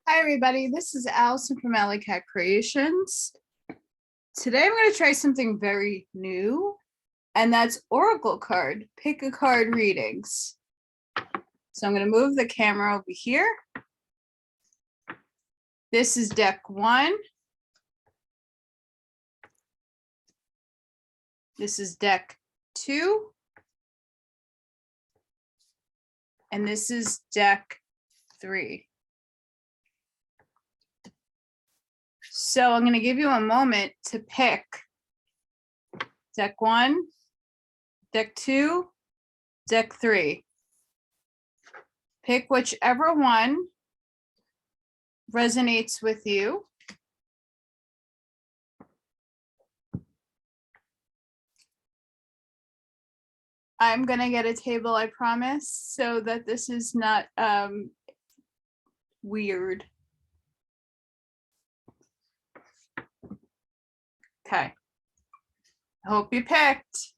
Hi everybody, this is Allison from Allykat Creations. Today I'm going to try something very new, and that's Oracle card, pick a card readings. So I'm going to move the camera over here. This is deck 1. This is deck 2. And this is deck 3. So I'm going to give you a moment to pick deck 1, deck 2, deck 3. Pick whichever one resonates with you. I'm going to get a table, I promise, so that this is not weird. Okay. I hope you picked.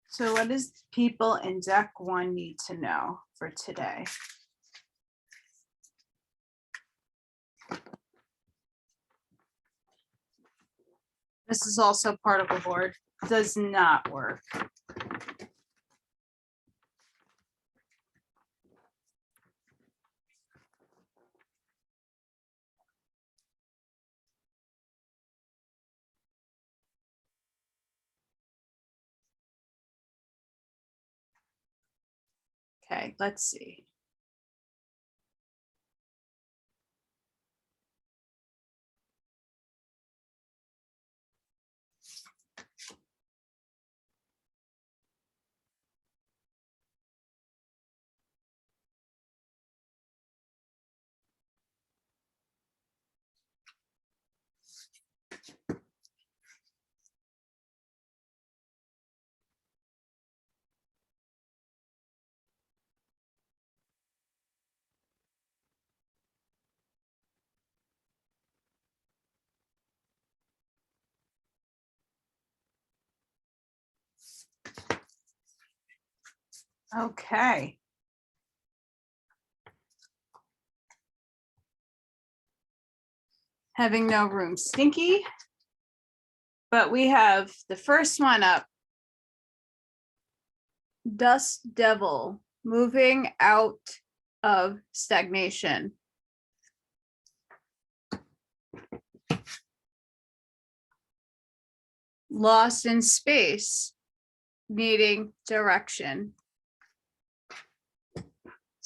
So what does people in deck 1 need to know for today? This is also part of the board. Does not work. Okay, let's see. Okay. Having no room stinky, but we have the first one up. Dust Devil, moving out of stagnation. Lost in space, needing direction.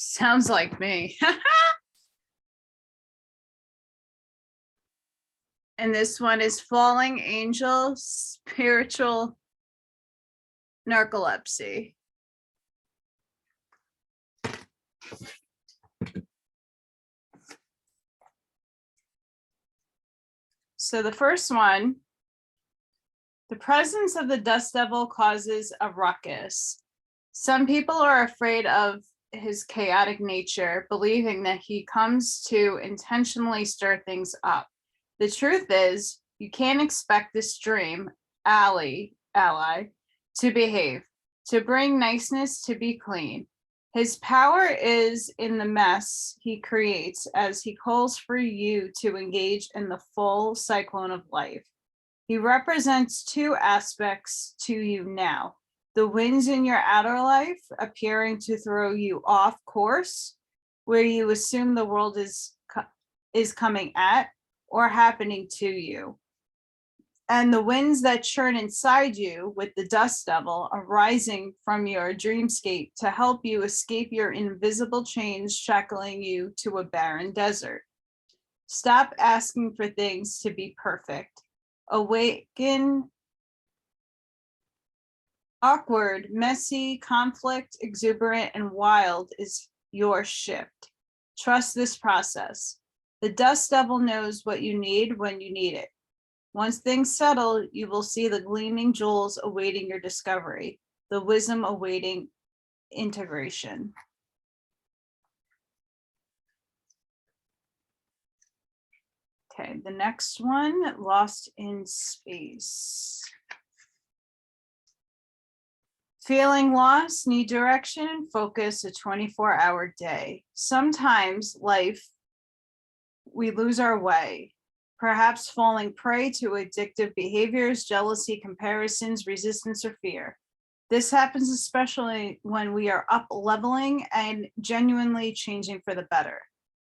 Sounds like me. And this one is Falling Angel, spiritual narcolepsy. So the first one, the presence of the Dust Devil causes a ruckus. Some people are afraid of his chaotic nature, believing that he comes to intentionally stir things up. The truth is, you can't expect this dream ally to behave, to bring niceness, to be clean. His power is in the mess he creates as he calls for you to engage in the full cyclone of life. He represents two aspects to you now. The winds in your outer life appearing to throw you off course, where you assume the world is coming at or happening to you. And the winds that churn inside you with the Dust Devil arising from your dreamscape to help you escape your invisible chains shackling you to a barren desert. Stop asking for things to be perfect. Awaken. Awkward, messy, conflict, exuberant, and wild is your shift. Trust this process. The Dust Devil knows what you need when you need it. Once things settle, you will see the gleaming jewels awaiting your discovery, the wisdom awaiting integration. Okay, the next one, Lost in Space. Feeling lost, need direction, focus, a 24-hour day. Sometimes we lose our way, perhaps falling prey to addictive behaviors, jealousy, comparisons, resistance, or fear. This happens especially when we are up leveling and genuinely changing for the better.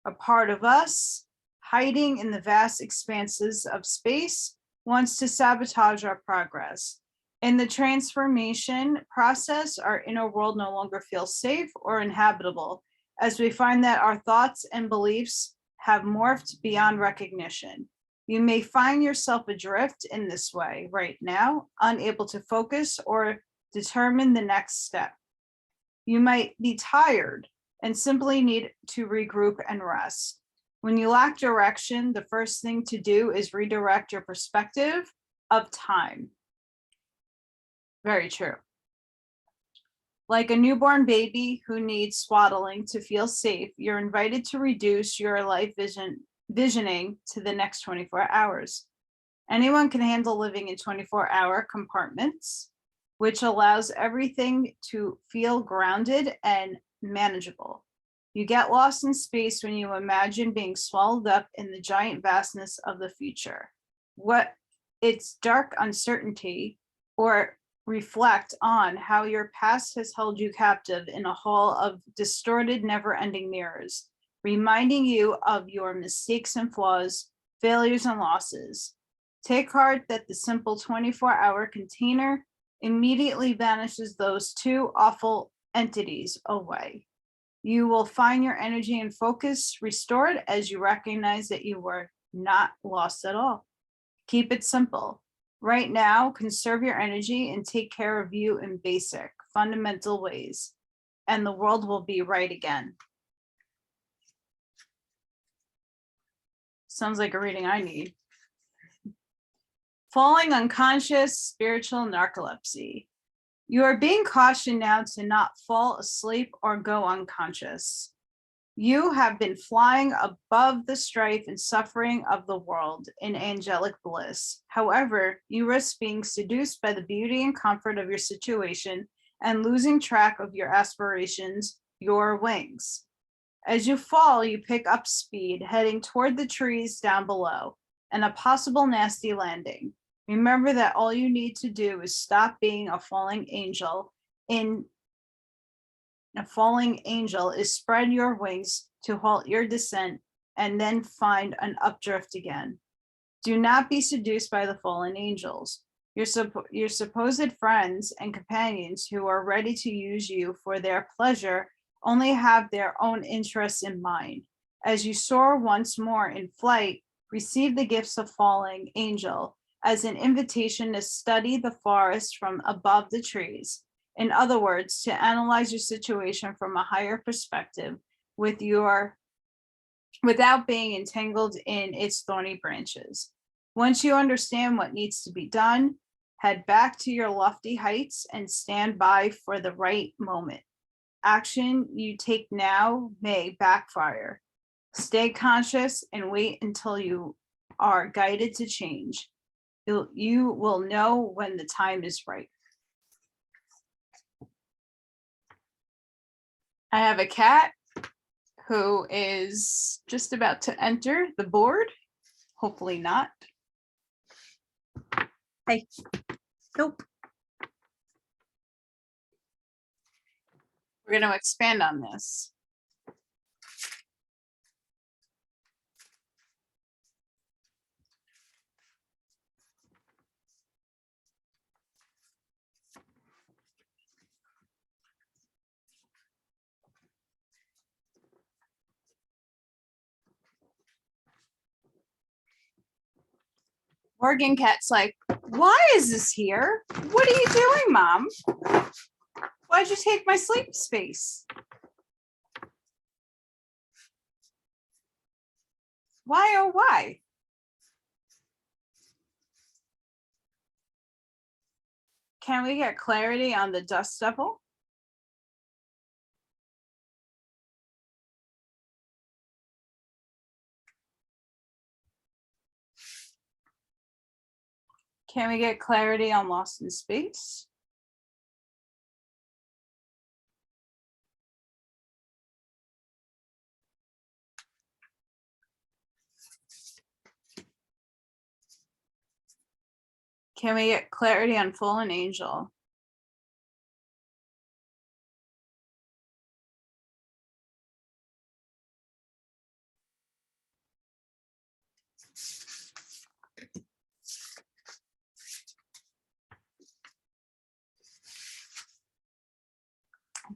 A part of us, hiding in the vast expanses of space, wants to sabotage our progress. In the transformation process, our inner world no longer feels safe or inhabitable, as we find that our thoughts and beliefs have morphed beyond recognition. You may find yourself adrift in this way right now, unable to focus or determine the next step. You might be tired and simply need to regroup and rest. When you lack direction, the first thing to do is redirect your perspective of time. Very true. Like a newborn baby who needs swaddling to feel safe, you're invited to reduce your life visioning to the next 24 hours. Anyone can handle living in 24-hour compartments, which allows everything to feel grounded and manageable. You get lost in space when you imagine being swallowed up in the giant vastness of the future. What its dark uncertainty, or reflect on how your past has held you captive in a hall of distorted, never-ending mirrors, reminding you of your mistakes and flaws, failures and losses. Take heart that the simple 24-hour container immediately banishes those two awful entities away. You will find your energy and focus restored as you recognize that you were not lost at all. Keep it simple. Right now, conserve your energy and take care of you in basic, fundamental ways, and the world will be right again. Sounds like a reading I need. Falling unconscious, spiritual narcolepsy. You are being cautioned now to not fall asleep or go unconscious. You have been flying above the strife and suffering of the world in angelic bliss. However, you risk being seduced by the beauty and comfort of your situation and losing track of your aspirations, your wings. As you fall, you pick up speed, heading toward the trees down below and a possible nasty landing. Remember that all you need to do is stop being a falling angel. A falling angel is spread your wings to halt your descent and then find an updrift again. Do not be seduced by the fallen angels. Your supposed friends and companions who are ready to use you for their pleasure only have their own interests in mind. As you soar once more in flight, receive the gifts of falling angel as an invitation to study the forest from above the trees. In other words, to analyze your situation from a higher perspective without being entangled in its thorny branches. Once you understand what needs to be done, head back to your lofty heights and stand by for the right moment. Action you take now may backfire. Stay conscious and wait until you are guided to change. You will know when the time is right. I have a cat who is just about to enter the board. Hopefully not. Hey, nope. We're going to expand on this. Morgan Cat's like, why is this here? What are you doing, Mom? Why'd you take my sleep space? Why, oh, why? Can we get clarity on the dust devil? Can we get clarity on Lost in Space? Can we get clarity on Fallen Angel?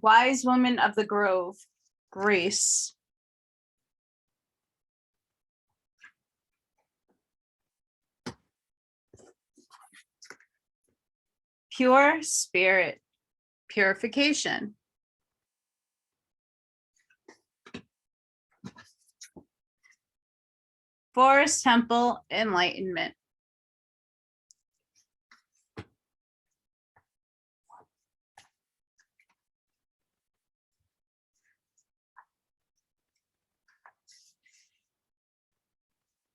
Wise Woman of the Grove, Grace. Pure Spirit, Purification. Forest Temple, Enlightenment.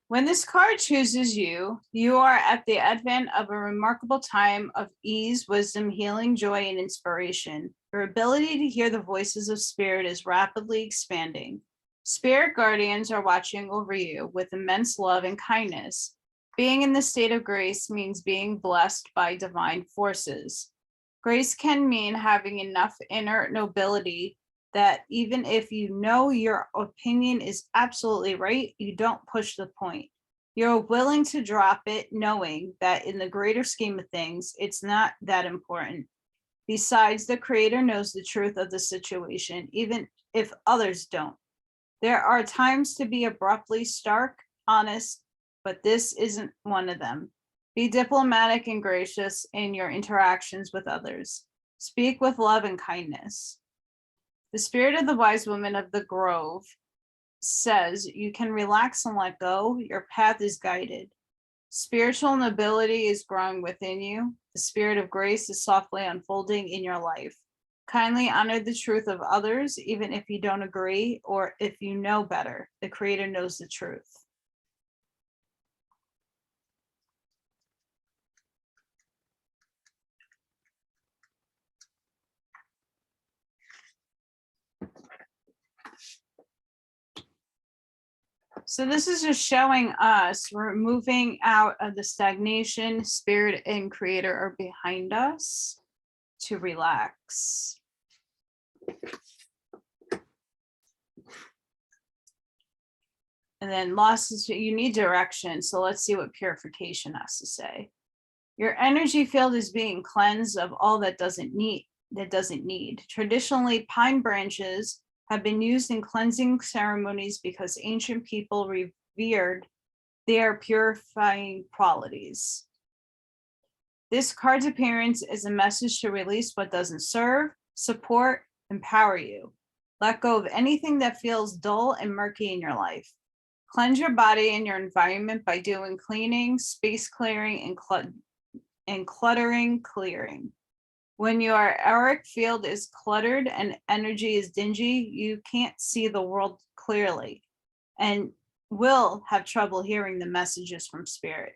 When this card chooses you, you are at the advent of a remarkable time of ease, wisdom, healing, joy, and inspiration. Your ability to hear the voices of spirit is rapidly expanding. Spirit guardians are watching over you with immense love and kindness. Being in the state of grace means being blessed by divine forces. Grace can mean having enough inner nobility that even if you know your opinion is absolutely right, you don't push the point. You're willing to drop it, knowing that in the greater scheme of things, it's not that important. Besides, the Creator knows the truth of the situation, even if others don't. There are times to be abruptly stark, honest, but this isn't one of them. Be diplomatic and gracious in your interactions with others. Speak with love and kindness. The spirit of the wise woman of the grove says you can relax and let go. Your path is guided. Spiritual nobility is growing within you. The spirit of grace is softly unfolding in your life. Kindly honor the truth of others, even if you don't agree or if you know better. The Creator knows the truth. So this is just showing us we're moving out of the stagnation. Spirit and Creator are behind us to relax. And then lost is you need direction. So let's see what purification has to say. Your energy field is being cleansed of all that doesn't need. Traditionally, pine branches have been used in cleansing ceremonies because ancient people revered their purifying qualities. This card's appearance is a message to release what doesn't serve, support, empower you. Let go of anything that feels dull and murky in your life. Cleanse your body and your environment by doing cleaning, space clearing, and cluttering clearing. When your auric field is cluttered and energy is dingy, you can't see the world clearly and will have trouble hearing the messages from spirit.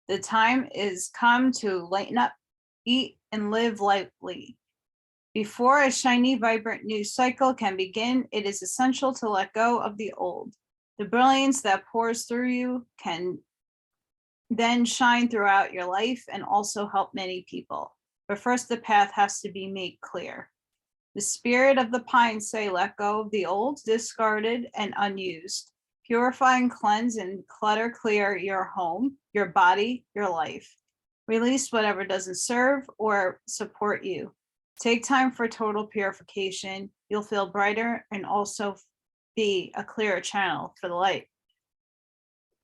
The time is come to lighten up, eat, and live lightly. Before a shiny, vibrant new cycle can begin, it is essential to let go of the old. The brilliance that pours through you can then shine throughout your life and also help many people. But first, the path has to be made clear. The spirit of the pine say, let go of the old, discarded, and unused. Purify and cleanse and clutter clear your home, your body, your life. Release whatever doesn't serve or support you. Take time for total purification. You'll feel brighter and also be a clearer channel for the light.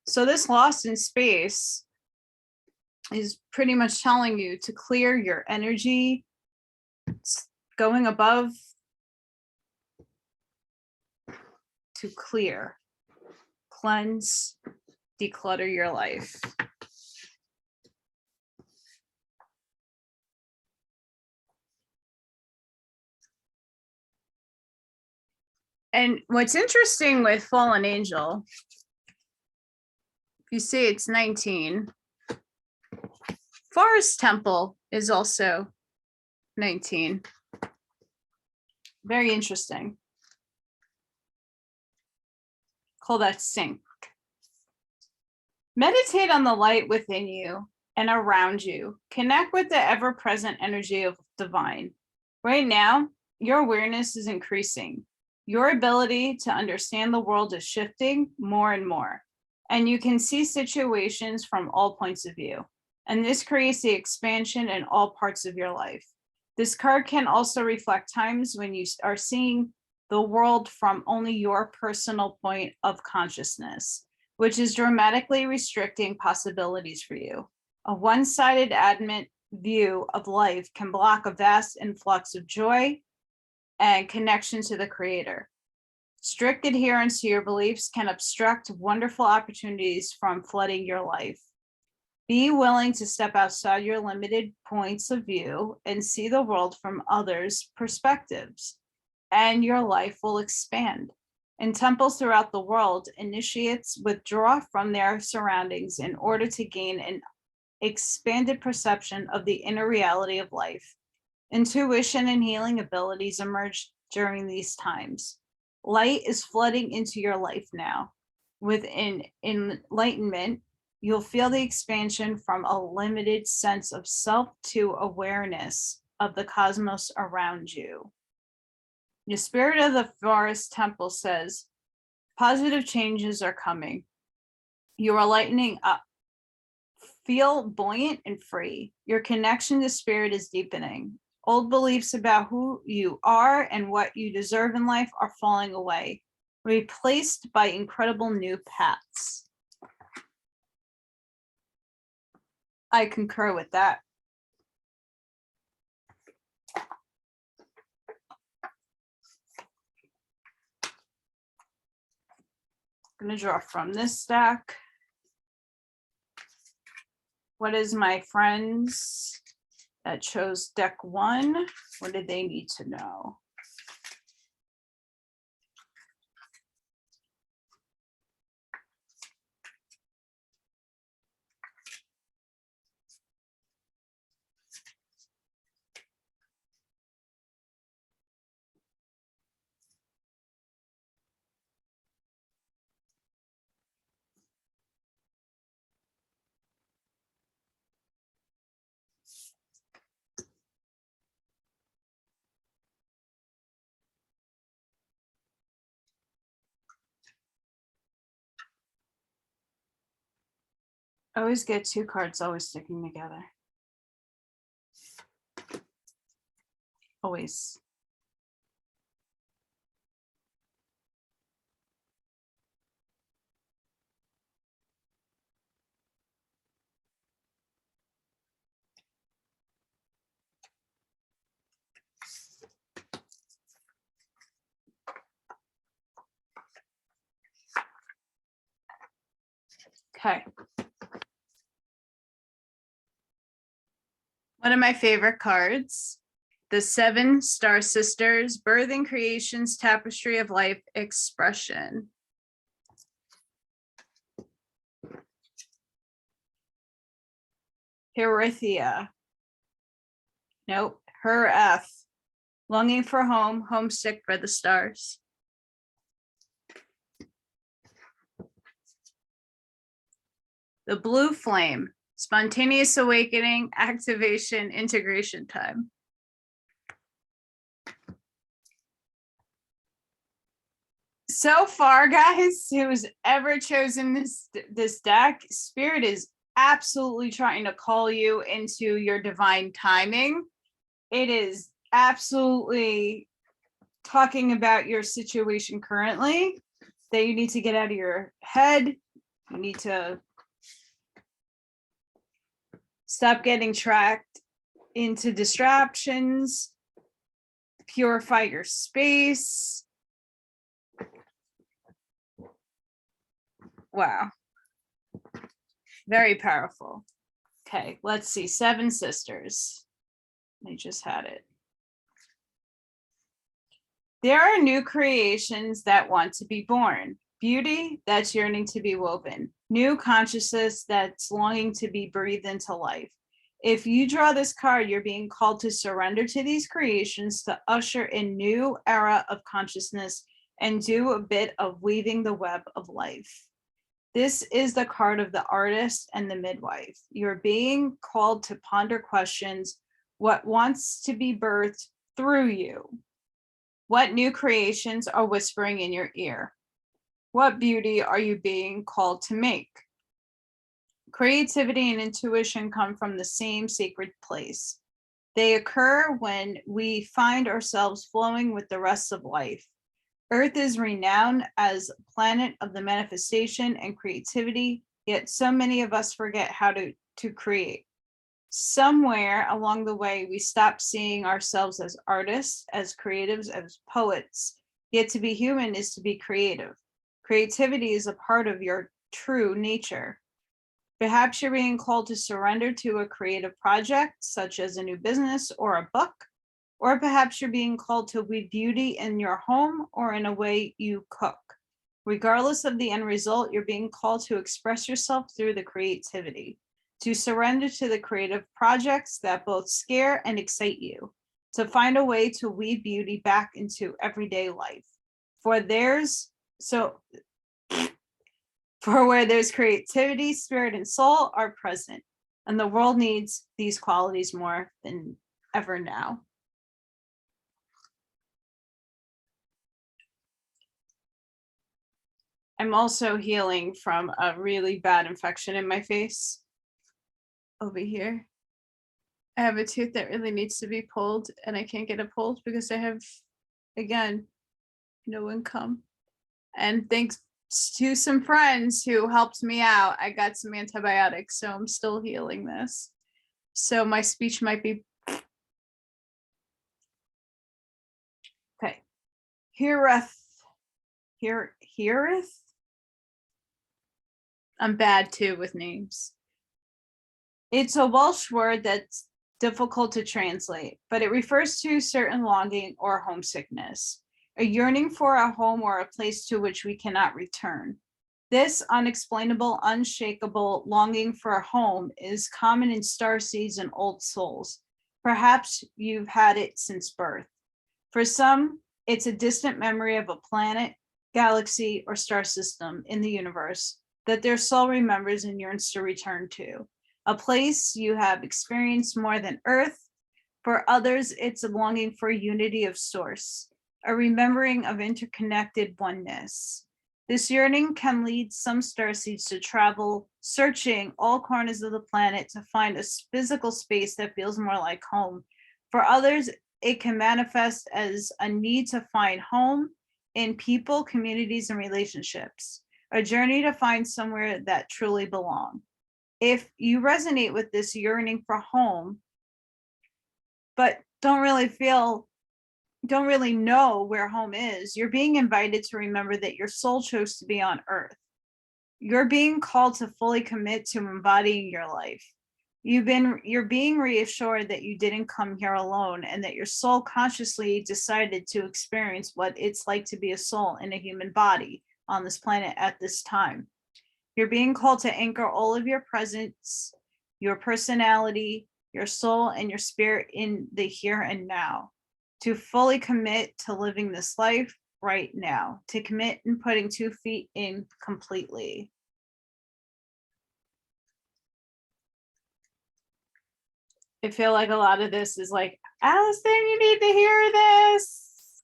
So this lost in space is pretty much telling you to clear your energy, going above to clear, cleanse, declutter your life. And what's interesting with Fallen Angel, if you see it's 19, Forest Temple is also 19. Very interesting. Call that sync. Meditate on the light within you and around you. Connect with the ever-present energy of divine. Right now, your awareness is increasing. Your ability to understand the world is shifting more and more, and you can see situations from all points of view. And this creates the expansion in all parts of your life. This card can also reflect times when you are seeing the world from only your personal point of consciousness, which is dramatically restricting possibilities for you. A one-sided adamant view of life can block a vast influx of joy and connection to the creator. Strict adherence to your beliefs can obstruct wonderful opportunities from flooding your life. Be willing to step outside your limited points of view and see the world from others' perspectives, and your life will expand. In temples throughout the world, initiates withdraw from their surroundings in order to gain an expanded perception of the inner reality of life. Intuition and healing abilities emerge during these times. Light is flooding into your life now. With enlightenment, you'll feel the expansion from a limited sense of self to awareness of the cosmos around you. The spirit of the Forest Temple says, positive changes are coming. You are lightening up. Feel buoyant and free. Your connection to spirit is deepening. Old beliefs about who you are and what you deserve in life are falling away, replaced by incredible new paths. I concur with that. I'm going to draw from this stack. What is my friends that chose deck 1? What did they need to know? I always get 2 cards always sticking together. Always. Okay. One of my favorite cards, the 7 Star Sisters, Birthing Creations, Tapestry of Life, Expression. Herithia. Nope. Her F. Longing for home, homesick for the stars. The Blue Flame. Spontaneous awakening, activation, integration time. So far, guys, who's ever chosen this deck, Spirit is absolutely trying to call you into your divine timing. It is absolutely talking about your situation currently, that you need to get out of your head. You need to stop getting tracked into distractions, purify your space. Wow. Very powerful. Okay, let's see. 7 Sisters. I just had it. There are new creations that want to be born. Beauty that's yearning to be woven. New consciousness that's longing to be breathed into life. If you draw this card, you're being called to surrender to these creations to usher in new era of consciousness and do a bit of weaving the web of life. This is the card of the artist and the midwife. You're being called to ponder questions. What wants to be birthed through you? What new creations are whispering in your ear? What beauty are you being called to make? Creativity and intuition come from the same sacred place. They occur when we find ourselves flowing with the rest of life. Earth is renowned as a planet of the manifestation and creativity, yet so many of us forget how to create. Somewhere along the way, we stop seeing ourselves as artists, as creatives, as poets. Yet to be human is to be creative. Creativity is a part of your true nature. Perhaps you're being called to surrender to a creative project, such as a new business or a book, or perhaps you're being called to weave beauty in your home or in a way you cook. Regardless of the end result, you're being called to express yourself through the creativity, to surrender to the creative projects that both scare and excite you, to find a way to weave beauty back into everyday life. For where there's creativity, spirit, and soul are present, and the world needs these qualities more than ever now. I'm also healing from a really bad infection in my face over here. I have a tooth that really needs to be pulled, and I can't get it pulled because I have, again, no income. And thanks to some friends who helped me out, I got some antibiotics, so I'm still healing this. So my speech might be okay. Heareth. I'm bad too with names. It's a Welsh word that's difficult to translate, but it refers to certain longing or homesickness, a yearning for a home or a place to which we cannot return. This unexplainable, unshakable longing for a home is common in starseeds and old souls. Perhaps you've had it since birth. For some, it's a distant memory of a planet, galaxy, or star system in the universe that their soul remembers and yearns to return to. A place you have experienced more than Earth. For others, it's a longing for unity of source, a remembering of interconnected oneness. This yearning can lead some starseeds to travel, searching all corners of the planet to find a physical space that feels more like home. For others, it can manifest as a need to find home in people, communities, and relationships, a journey to find somewhere that truly belong. If you resonate with this yearning for home, but don't really know where home is, you're being invited to remember that your soul chose to be on Earth. You're being called to fully commit to embodying your life. You're being reassured that you didn't come here alone and that your soul consciously decided to experience what it's like to be a soul in a human body on this planet at this time. You're being called to anchor all of your presence, your personality, your soul, and your spirit in the here and now, to fully commit to living this life right now, to commit and putting 2 feet in completely. I feel like a lot of this is like, Allison, you need to hear this.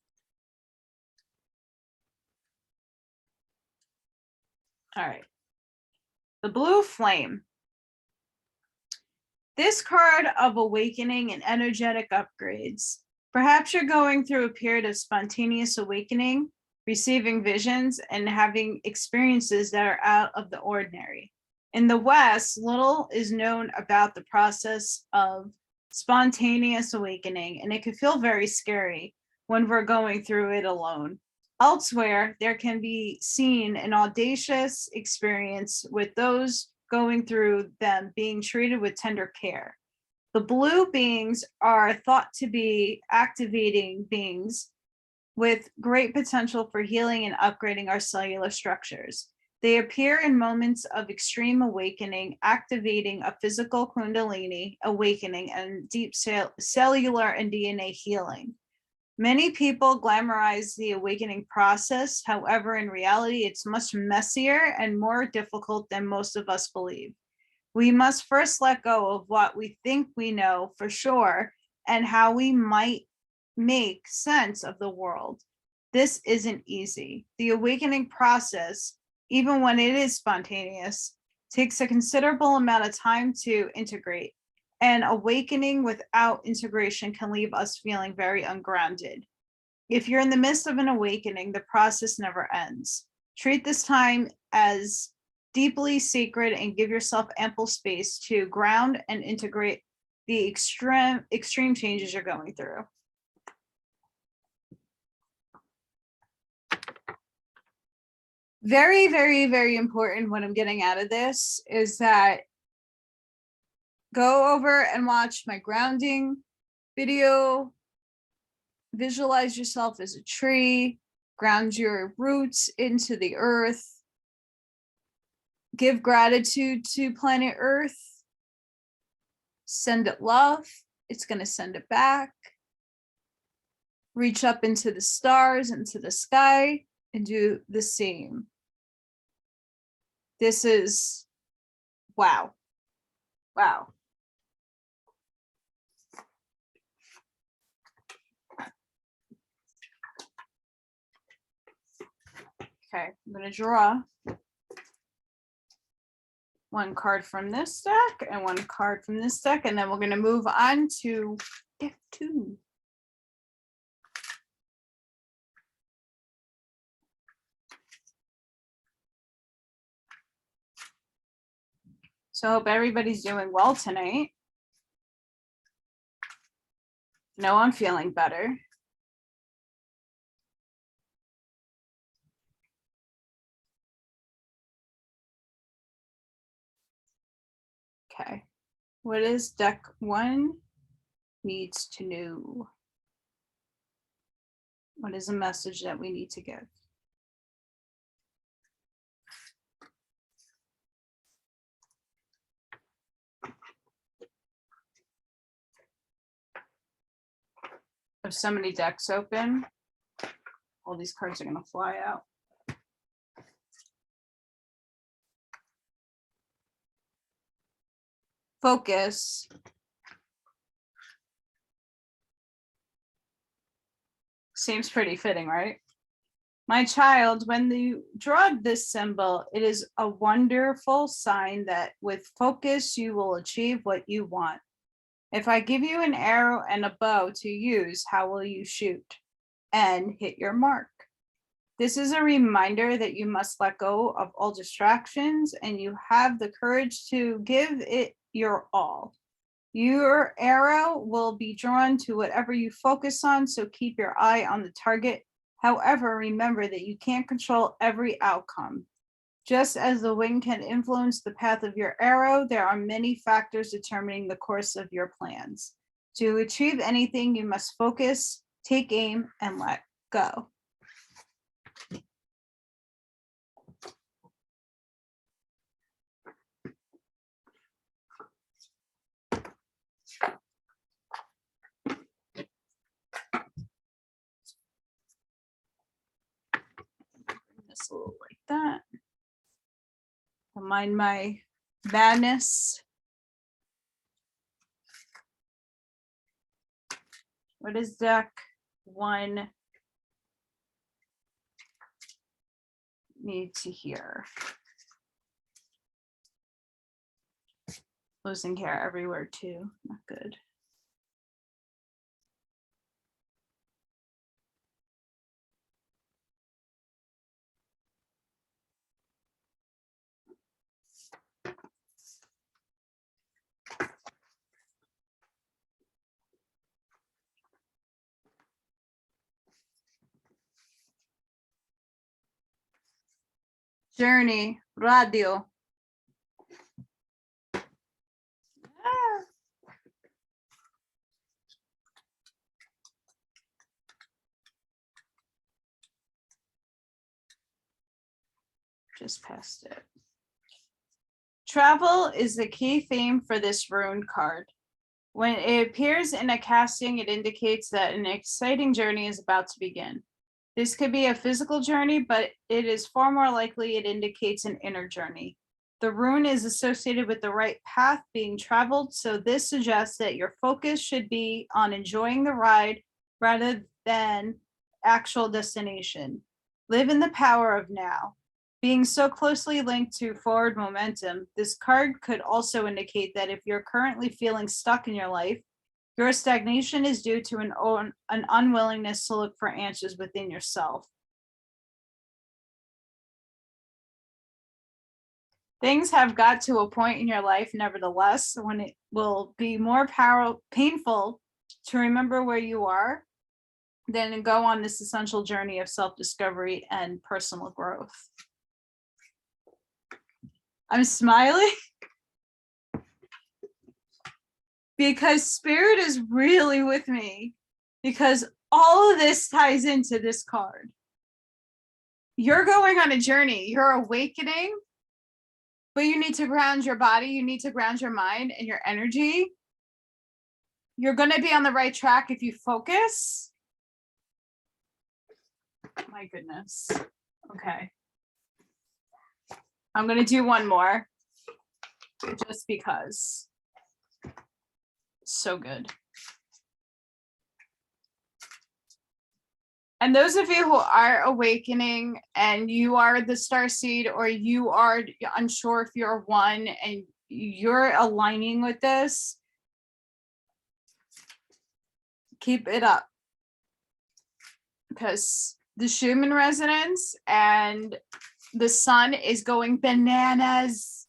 All right. The blue flame. This card of awakening and energetic upgrades. Perhaps you're going through a period of spontaneous awakening, receiving visions, and having experiences that are out of the ordinary. In the West, little is known about the process of spontaneous awakening, and it can feel very scary when we're going through it alone. Elsewhere, there can be seen an audacious experience with those going through them being treated with tender care. The blue beings are thought to be activating beings with great potential for healing and upgrading our cellular structures. They appear in moments of extreme awakening, activating a physical kundalini awakening and deep cellular and DNA healing. Many people glamorize the awakening process. However, in reality, it's much messier and more difficult than most of us believe. We must first let go of what we think we know for sure and how we might make sense of the world. This isn't easy. The awakening process, even when it is spontaneous, takes a considerable amount of time to integrate. And awakening without integration can leave us feeling very ungrounded. If you're in the midst of an awakening, the process never ends. Treat this time as deeply sacred and give yourself ample space to ground and integrate the extreme changes you're going through. Very, very, very important. What I'm getting out of this is that go over and watch my grounding video. Visualize yourself as a tree, ground your roots into the earth. Give gratitude to planet Earth. Send it love. It's going to send it back. Reach up into the stars, into the sky, and do the same. This is wow. Wow. Okay, I'm going to draw one card from this deck and one card from this deck, and then we're going to move on to deck 2. So I hope everybody's doing well tonight. No, I'm feeling better. Okay, what is deck 1 needs to know? What is a message that we need to give? If so many decks open, all these cards are going to fly out. Focus. Seems pretty fitting, right? My child, when you draw this symbol, it is a wonderful sign that with focus, you will achieve what you want. If I give you an arrow and a bow to use, how will you shoot and hit your mark? This is a reminder that you must let go of all distractions and you have the courage to give it your all. Your arrow will be drawn to whatever you focus on, so keep your eye on the target. However, remember that you can't control every outcome. Just as the wind can influence the path of your arrow, there are many factors determining the course of your plans. To achieve anything, you must focus, take aim, and let go. This a little like that. Don't mind my madness. What is deck 1 need to hear? Losing hair everywhere too, not good. Journey, radio. just passed it. Travel is the key theme for this rune card. When it appears in a casting, it indicates that an exciting journey is about to begin. This could be a physical journey, but it is far more likely it indicates an inner journey. The rune is associated with the right path being traveled, so this suggests that your focus should be on enjoying the ride rather than actual destination. Live in the power of now. Being so closely linked to forward momentum, this card could also indicate that if you're currently feeling stuck in your life, your stagnation is due to an unwillingness to look for answers within yourself. Things have got to a point in your life, nevertheless, when it will be more painful to remember where you are than to go on this essential journey of self-discovery and personal growth. I'm smiling because Spirit is really with me, because all of this ties into this card. You're going on a journey, you're awakening, but you need to ground your body, you need to ground your mind and your energy. You're going to be on the right track if you focus. My goodness. Okay. I'm going to do one more just because. So good. And those of you who are awakening and you are the Starseed, or you are unsure if you're one and you're aligning with this, keep it up. Because the Schumann resonance and the sun is going bananas.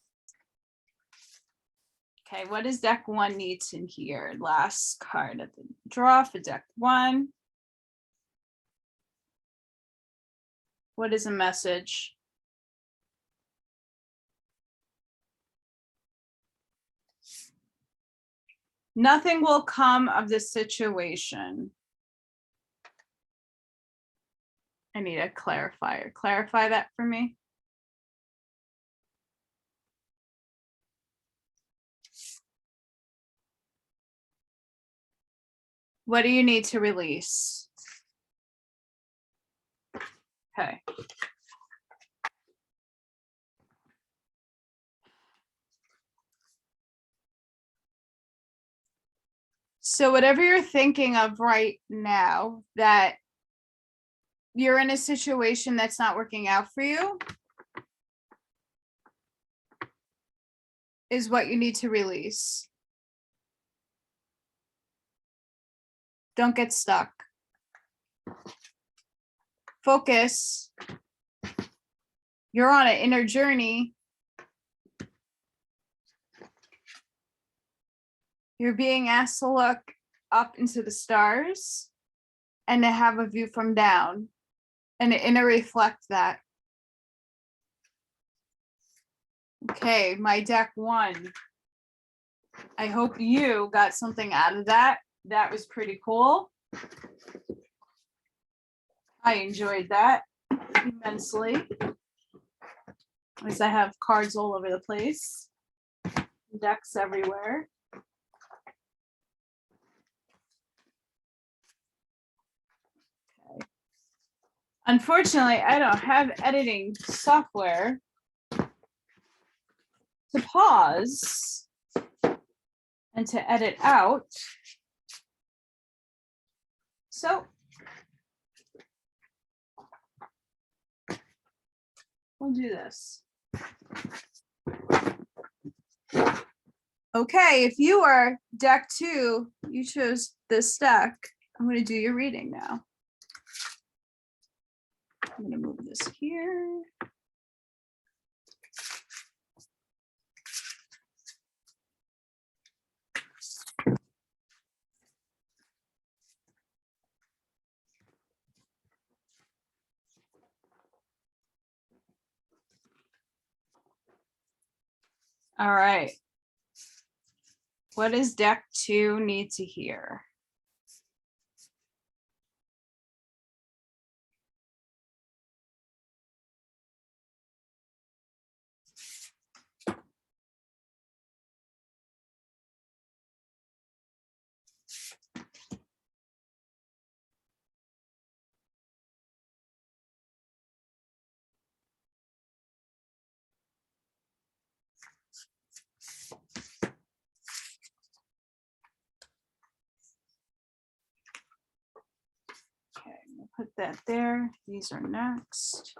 Okay, what does deck 1 need in here? Last card of the draw for deck 1. What is a message? Nothing will come of this situation. I need a clarifier. Clarify that for me. What do you need to release? Okay. So whatever you're thinking of right now, that you're in a situation that's not working out for you, is what you need to release. Don't get stuck. Focus. You're on an inner journey. You're being asked to look up into the stars and to have a view from down and to reflect that. Okay, my deck 1. I hope you got something out of that. That was pretty cool. I enjoyed that immensely, because I have cards all over the place, decks everywhere. Okay. Unfortunately, I don't have editing software to pause and to edit out. So we'll do this. Okay, if you are deck 2, you chose this deck. I'm going to do your reading now. I'm going to move this here. All right. What does deck 2 need to hear? Okay, we'll put that there. These are next.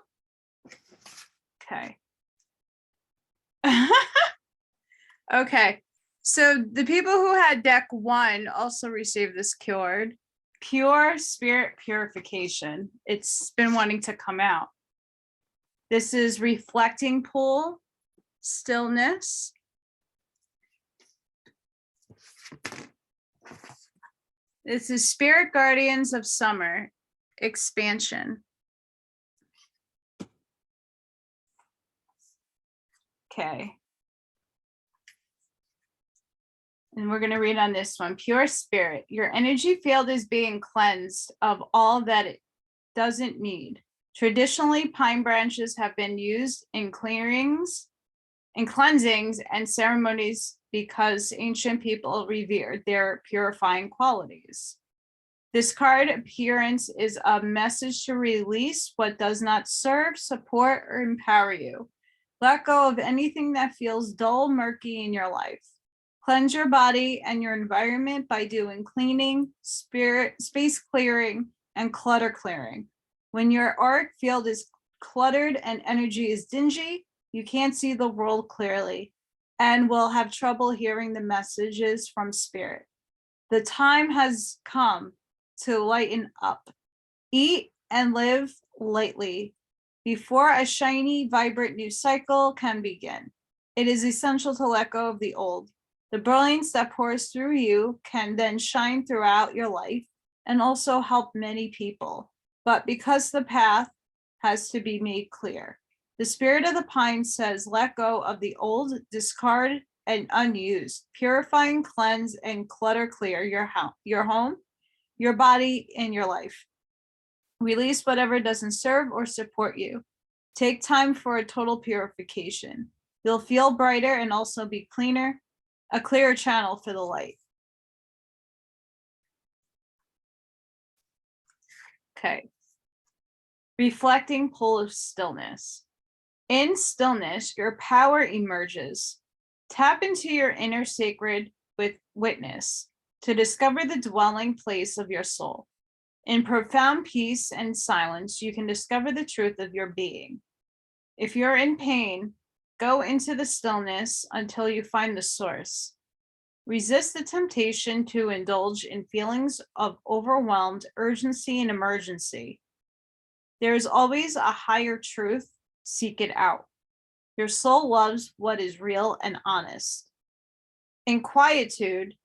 Okay. Okay, so the people who had deck 1 also received this cured. Pure spirit purification. It's been wanting to come out. This is reflecting pool, stillness. This is spirit guardians of summer, expansion. Okay. And we're going to read on this one. Pure spirit, your energy field is being cleansed of all that it doesn't need. Traditionally, pine branches have been used in clearings, in cleansings and ceremonies because ancient people revered their purifying qualities. This card appearance is a message to release what does not serve, support, or empower you. Let go of anything that feels dull, murky in your life. Cleanse your body and your environment by doing cleaning, space clearing, and clutter clearing. When your auric field is cluttered and energy is dingy, you can't see the world clearly and will have trouble hearing the messages from spirit. The time has come to lighten up. Eat and live lightly before a shiny, vibrant new cycle can begin. It is essential to let go of the old. The brilliance that pours through you can then shine throughout your life and also help many people. But because the path has to be made clear, the spirit of the pine says, let go of the old, discard and unused, purifying, cleanse, and clutter clear your home, your body, and your life. Release whatever doesn't serve or support you. Take time for a total purification. You'll feel brighter and also be cleaner, a clearer channel for the light. Okay. Reflecting pull of stillness. In stillness, your power emerges. Tap into your inner sacred with witness to discover the dwelling place of your soul. In profound peace and silence, you can discover the truth of your being. If you're in pain, go into the stillness until you find the source. Resist the temptation to indulge in feelings of overwhelmed urgency and emergency. There is always a higher truth. Seek it out. Your soul loves what is real and honest. In quietude,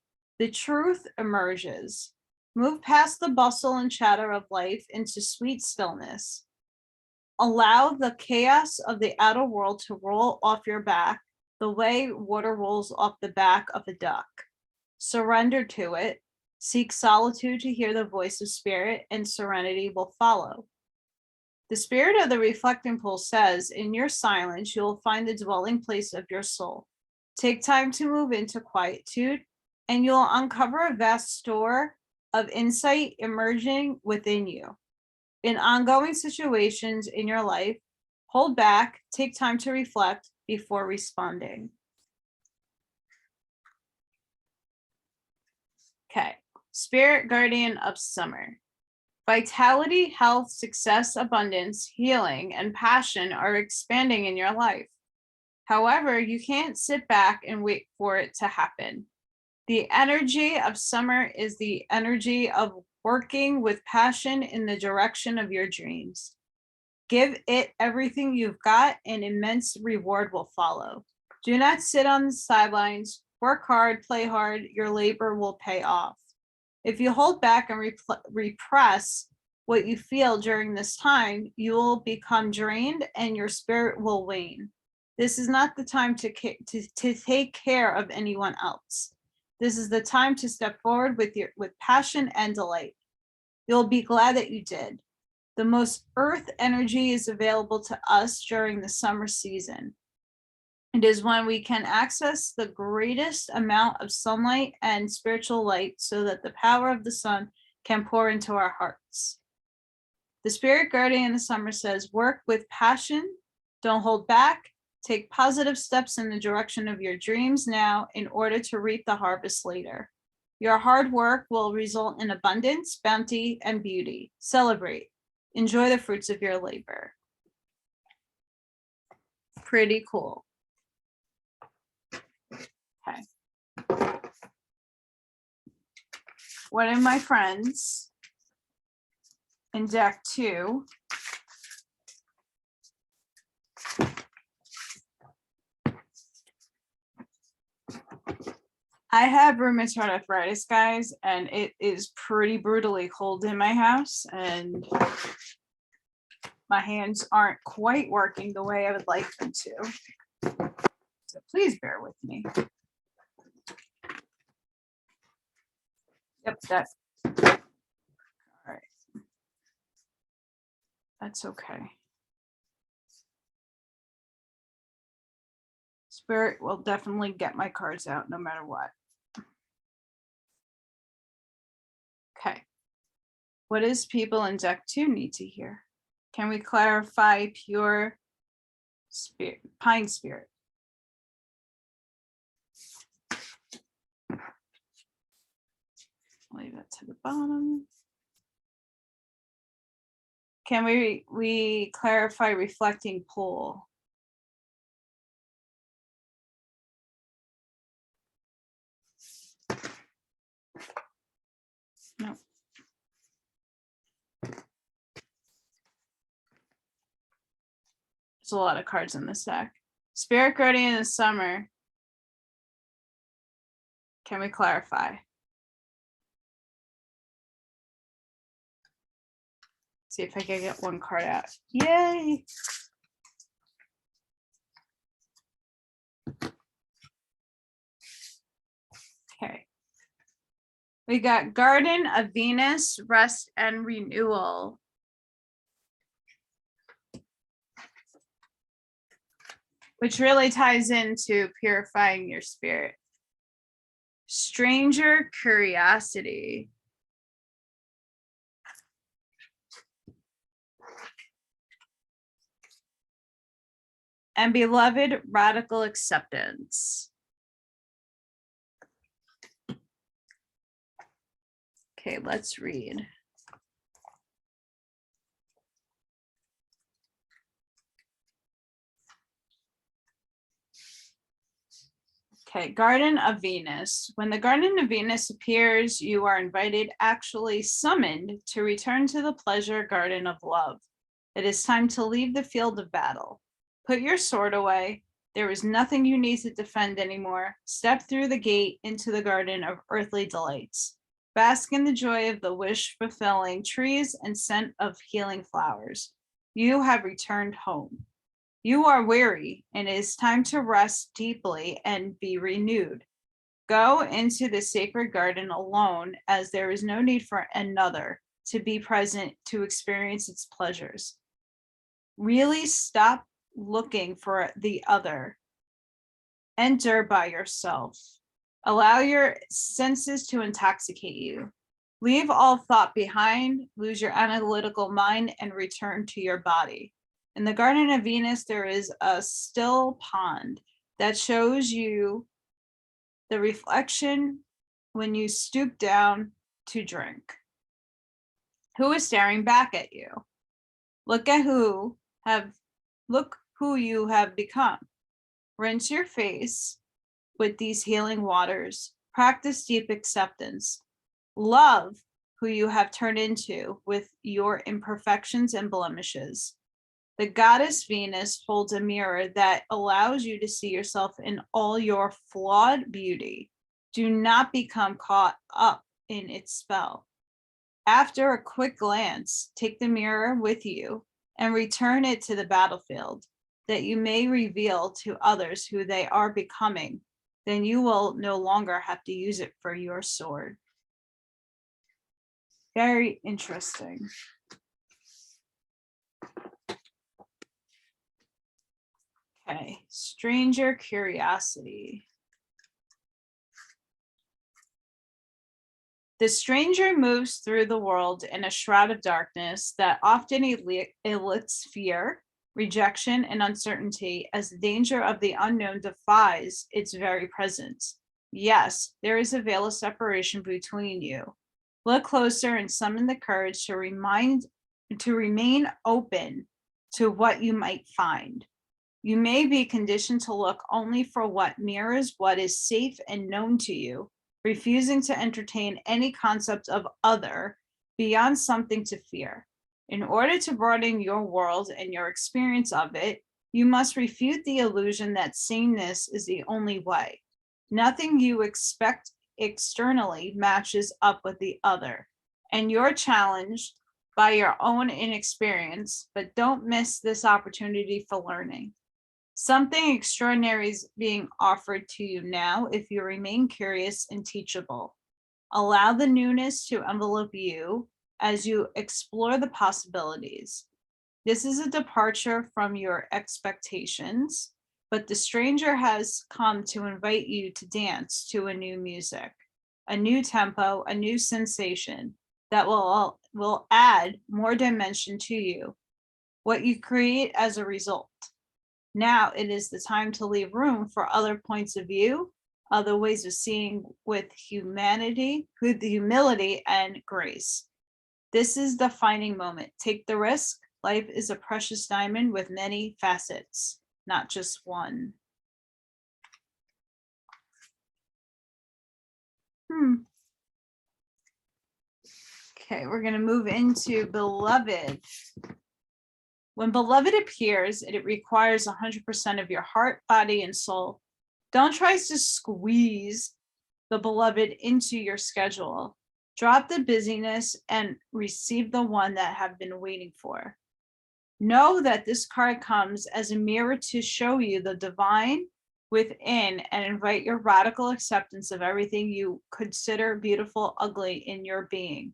the truth emerges. Move past the bustle and chatter of life into sweet stillness. Allow the chaos of the outer world to roll off your back the way water rolls off the back of a duck. Surrender to it. Seek solitude to hear the voice of spirit, and serenity will follow. The spirit of the reflecting pool says, in your silence, you will find the dwelling place of your soul. Take time to move into quietude, and you'll uncover a vast store of insight emerging within you. In ongoing situations in your life, hold back, take time to reflect before responding. Okay, spirit guardian of summer. Vitality, health, success, abundance, healing, and passion are expanding in your life. However, you can't sit back and wait for it to happen. The energy of summer is the energy of working with passion in the direction of your dreams. Give it everything you've got, and immense reward will follow. Do not sit on the sidelines. Work hard, play hard. Your labor will pay off. If you hold back and repress what you feel during this time, you will become drained and your spirit will wane. This is not the time to take care of anyone else. This is the time to step forward with passion and delight. You'll be glad that you did. The most earth energy is available to us during the summer season. It is when we can access the greatest amount of sunlight and spiritual light so that the power of the sun can pour into our hearts. The spirit guardian in the summer says, work with passion, don't hold back, take positive steps in the direction of your dreams now in order to reap the harvest later. Your hard work will result in abundance, bounty, and beauty. Celebrate. Enjoy the fruits of your labor. Pretty cool. Okay. One of my friends in deck 2 I have rheumatoid arthritis, guys, and it is pretty brutally cold in my house, and my hands aren't quite working the way I would like them to. So please bear with me. Yep, that's all right. That's okay. Spirit will definitely get my cards out no matter what. Okay. What does people in deck 2 need to hear? Can we clarify pure spirit, pine spirit? Leave it to the bottom. Can we clarify reflecting pool? No. There's a lot of cards in this deck. Spirit Guardian in the summer. Can we clarify? See if I can get one card out. Yay! Okay. We got Garden of Venus, Rest and Renewal. Which really ties into purifying your spirit. Stranger Curiosity. And Beloved Radical Acceptance. Okay, let's read. Okay, Garden of Venus. When the Garden of Venus appears, you are invited, actually summoned, to return to the pleasure garden of love. It is time to leave the field of battle. Put your sword away. There is nothing you need to defend anymore. Step through the gate into the garden of earthly delights. Bask in the joy of the wish-fulfilling trees and scent of healing flowers. You have returned home. You are weary, and it is time to rest deeply and be renewed. Go into the sacred garden alone, as there is no need for another to be present to experience its pleasures. Really stop looking for the other. Enter by yourself. Allow your senses to intoxicate you. Leave all thought behind, lose your analytical mind, and return to your body. In the Garden of Venus, there is a still pond that shows you the reflection when you stoop down to drink. Who is staring back at you? Look who you have become. Rinse your face with these healing waters. Practice deep acceptance. Love who you have turned into with your imperfections and blemishes. The goddess Venus holds a mirror that allows you to see yourself in all your flawed beauty. Do not become caught up in its spell. After a quick glance, take the mirror with you and return it to the battlefield, that you may reveal to others who they are becoming. Then you will no longer have to use it for your sword. Very interesting. Okay, stranger curiosity. The stranger moves through the world in a shroud of darkness that often elicits fear, rejection, and uncertainty as the danger of the unknown defies its very presence. Yes, there is a veil of separation between you. Look closer and summon the courage to remain open to what you might find. You may be conditioned to look only for what mirrors what is safe and known to you, refusing to entertain any concept of other beyond something to fear. In order to broaden your world and your experience of it, you must refute the illusion that sameness is the only way. Nothing you expect externally matches up with the other, and you're challenged by your own inexperience, but don't miss this opportunity for learning. Something extraordinary is being offered to you now if you remain curious and teachable. Allow the newness to envelop you as you explore the possibilities. This is a departure from your expectations, but the stranger has come to invite you to dance to a new music, a new tempo, a new sensation that will add more dimension to you, what you create as a result. Now it is the time to leave room for other points of view, other ways of seeing with humility and grace. This is the defining moment. Take the risk. Life is a precious diamond with many facets, not just one. Okay, we're going to move into Beloved. When Beloved appears, it requires 100% of your heart, body, and soul. Don't try to squeeze the Beloved into your schedule. Drop the busyness and receive the one that have been waiting for. Know that this card comes as a mirror to show you the divine within and invite your radical acceptance of everything you consider beautiful, ugly in your being.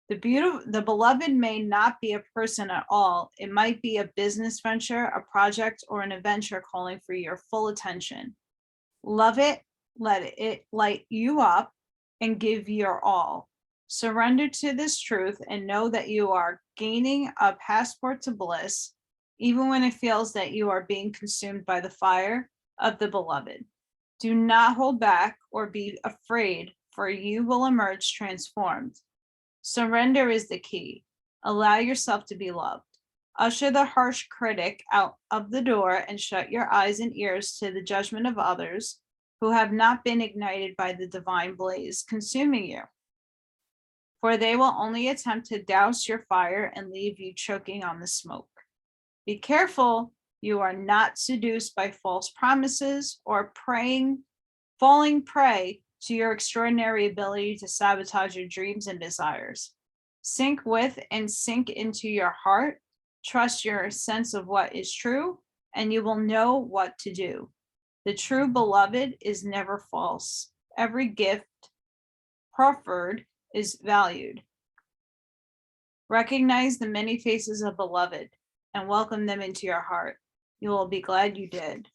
The beloved may not be a person at all. It might be a business venture, a project, or an adventure calling for your full attention. Love it, let it light you up, and give your all. Surrender to this truth and know that you are gaining a passport to bliss, even when it feels that you are being consumed by the fire of the beloved. Do not hold back or be afraid, for you will emerge transformed. Surrender is the key. Allow yourself to be loved. Usher the harsh critic out of the door and shut your eyes and ears to the judgment of others who have not been ignited by the divine blaze consuming you. For they will only attempt to douse your fire and leave you choking on the smoke. Be careful you are not seduced by false promises or falling prey to your extraordinary ability to sabotage your dreams and desires. Sink with and sink into your heart. Trust your sense of what is true, and you will know what to do. The true beloved is never false. Every gift proffered is valued. Recognize the many faces of beloved and welcome them into your heart. You will be glad you did.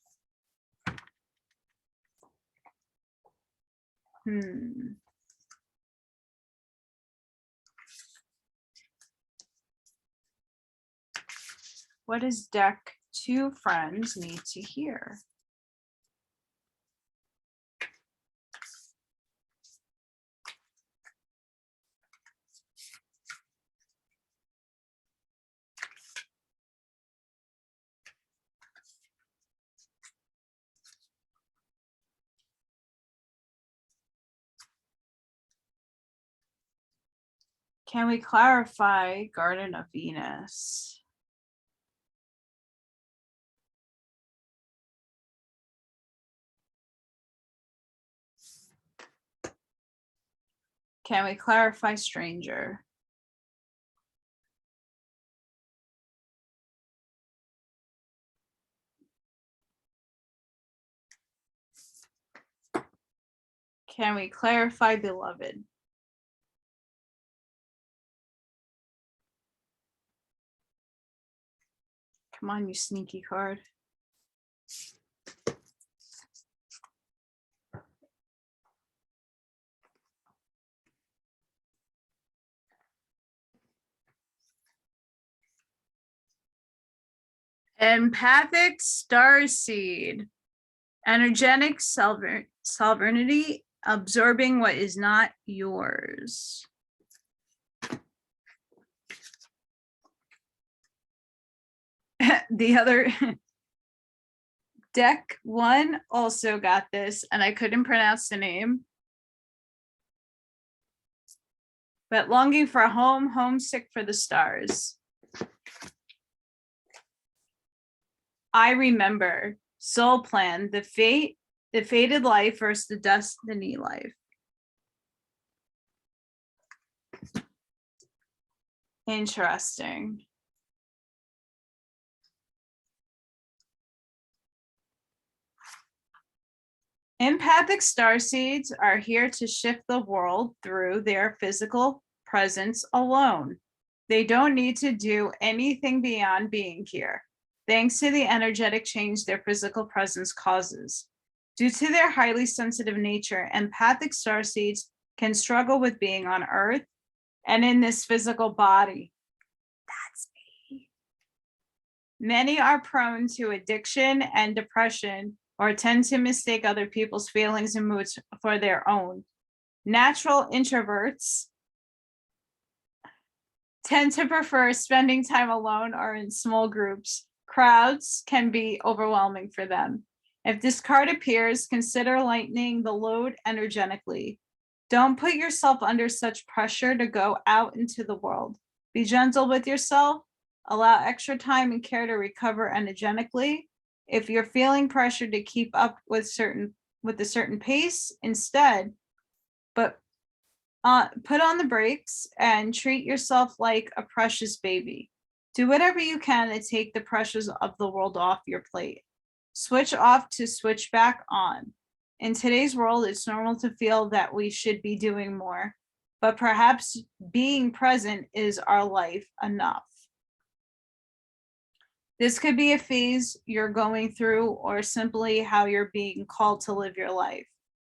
What does deck 2 friends need to hear? Can we clarify Garden of Venus? Can we clarify Stranger? Can we clarify Beloved? Come on, you sneaky card. Empathic starseed. Energetic sovereignty, absorbing what is not yours. The other deck one also got this, and I couldn't pronounce the name. But longing for a home, homesick for the stars. I remember, soul plan, the fated life versus the destiny life. Interesting. Empathic starseeds are here to shift the world through their physical presence alone. They don't need to do anything beyond being here, thanks to the energetic change their physical presence causes. Due to their highly sensitive nature, empathic starseeds can struggle with being on Earth and in this physical body. That's me. Many are prone to addiction and depression, or tend to mistake other people's feelings and moods for their own. Natural introverts tend to prefer spending time alone or in small groups. Crowds can be overwhelming for them. If this card appears, consider lightening the load energetically. Don't put yourself under such pressure to go out into the world. Be gentle with yourself. Allow extra time and care to recover energetically. If you're feeling pressure to keep up with a certain pace, instead, put on the brakes and treat yourself like a precious baby. Do whatever you can to take the pressures of the world off your plate. Switch off to switch back on. In today's world, it's normal to feel that we should be doing more, but perhaps being present is our life enough. This could be a phase you're going through, or simply how you're being called to live your life.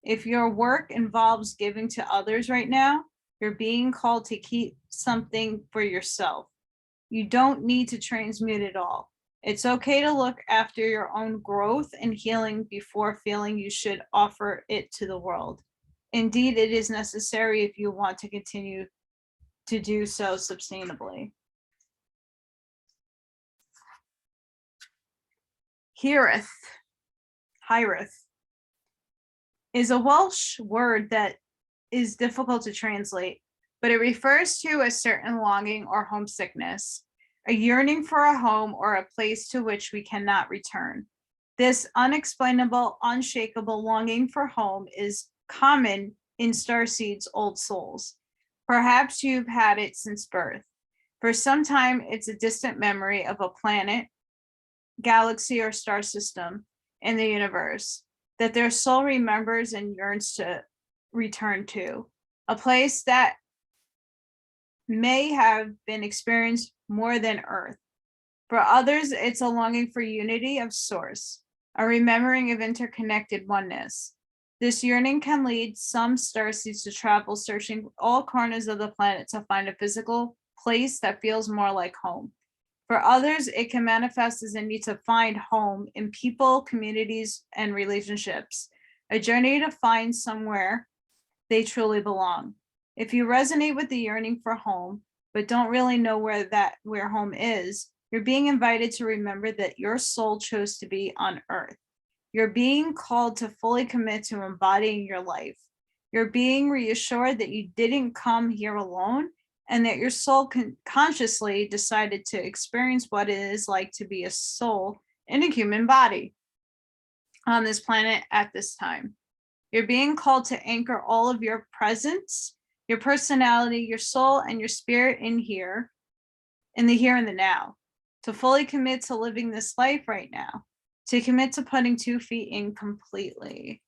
If your work involves giving to others right now, you're being called to keep something for yourself. You don't need to transmute it all. It's okay to look after your own growth and healing before feeling you should offer it to the world. Indeed, it is necessary if you want to continue to do so sustainably. Hirith is a Welsh word that is difficult to translate, but it refers to a certain longing or homesickness, a yearning for a home or a place to which we cannot return. This unexplainable, unshakable longing for home is common in starseeds' old souls. Perhaps you've had it since birth. For some time, it's a distant memory of a planet, galaxy, or star system in the universe that their soul remembers and yearns to return to, a place that may have been experienced more than Earth. For others, it's a longing for unity of source, a remembering of interconnected oneness. This yearning can lead some starseeds to travel, searching all corners of the planet to find a physical place that feels more like home. For others, it can manifest as a need to find home in people, communities, and relationships, a journey to find somewhere they truly belong. If you resonate with the yearning for home, but don't really know where home is, you're being invited to remember that your soul chose to be on Earth. You're being called to fully commit to embodying your life. You're being reassured that you didn't come here alone, and that your soul consciously decided to experience what it is like to be a soul in a human body on this planet at this time. You're being called to anchor all of your presence, your personality, your soul, and your spirit in the here and the now, to fully commit to living this life right now, to commit to putting 2 feet in completely.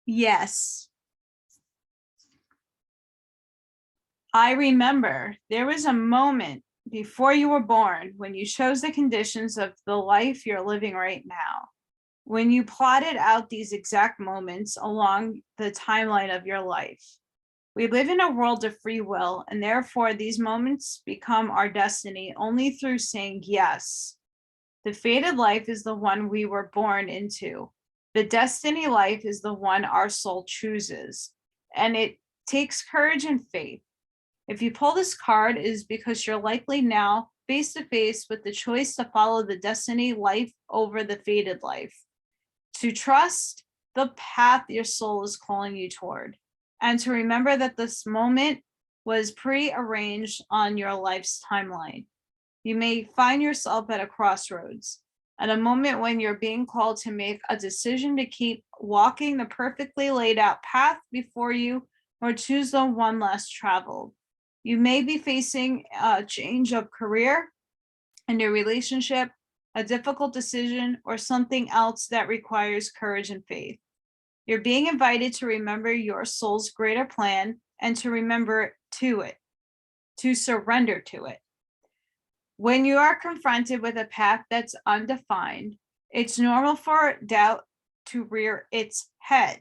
Yes. I remember there was a moment before you were born when you chose the conditions of the life you're living right now. when you plotted out these exact moments along the timeline of your life. We live in a world of free will, and therefore these moments become our destiny only through saying yes. The fated life is the one we were born into. The destiny life is the one our soul chooses, and it takes courage and faith. If you pull this card, it is because you're likely now face to face with the choice to follow the destiny life over the fated life, to trust the path your soul is calling you toward, and to remember that this moment was pre-arranged on your life's timeline. You may find yourself at a crossroads, at a moment when you're being called to make a decision to keep walking the perfectly laid out path before you or choose the one less traveled. You may be facing a change of career, a new relationship, a difficult decision, or something else that requires courage and faith. You're being invited to remember your soul's greater plan and to remember to it, to surrender to it. When you are confronted with a path that's undefined, it's normal for doubt to rear its head.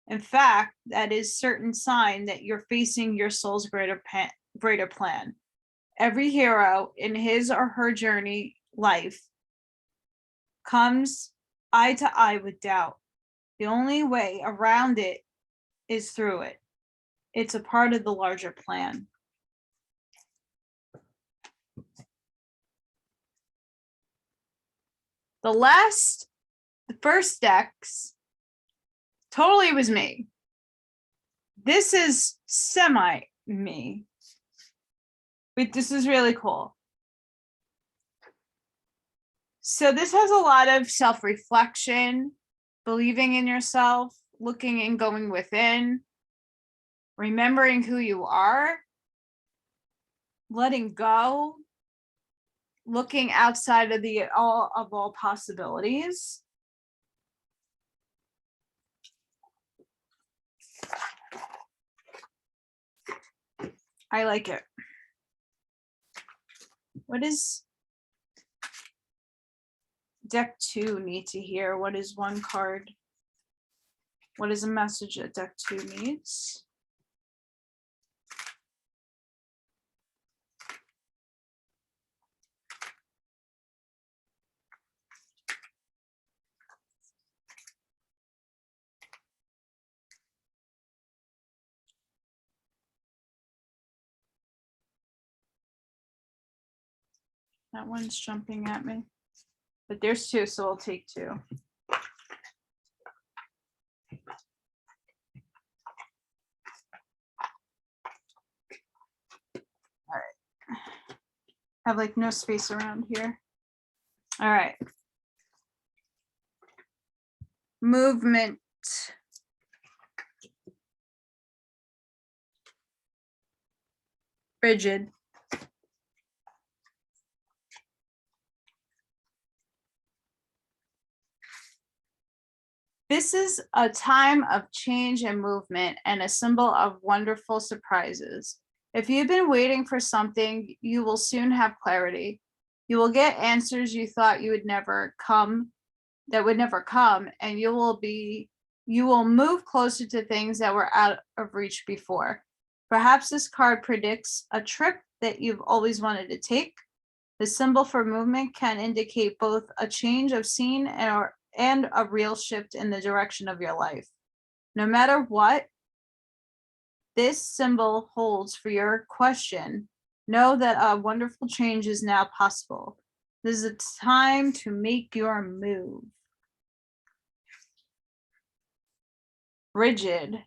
In fact, that is a certain sign that you're facing your soul's greater plan. Every hero in his or her journey life comes eye to eye with doubt. The only way around it is through it. It's a part of the larger plan. The first decks totally was me. This is semi me. But this is really cool. So this has a lot of self-reflection, believing in yourself, looking and going within, remembering who you are, letting go, looking outside of all possibilities. I like it. What does deck 2 need to hear? What is one card? What is a message that deck 2 needs? That one's jumping at me. But there's 2, so I'll take 2. All right. Have like no space around here. All right. Movement. Rigid. This is a time of change and movement and a symbol of wonderful surprises. If you've been waiting for something, you will soon have clarity. You will get answers you thought you would never come, and you will move closer to things that were out of reach before. Perhaps this card predicts a trip that you've always wanted to take. The symbol for movement can indicate both a change of scene and a real shift in the direction of your life. No matter what this symbol holds for your question, know that a wonderful change is now possible. This is a time to make your move. Rigid.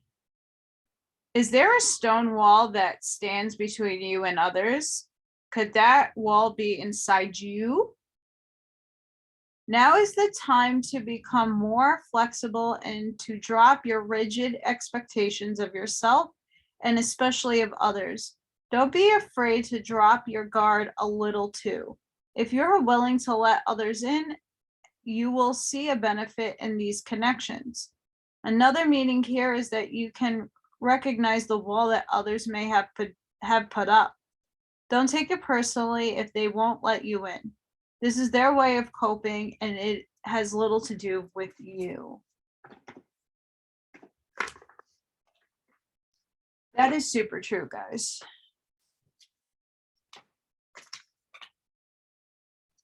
Is there a stone wall that stands between you and others? Could that wall be inside you? Now is the time to become more flexible and to drop your rigid expectations of yourself and especially of others. Don't be afraid to drop your guard a little too. If you're willing to let others in, you will see a benefit in these connections. Another meaning here is that you can recognize the wall that others may have put up. Don't take it personally if they won't let you in. This is their way of coping, and it has little to do with you. That is super true, guys.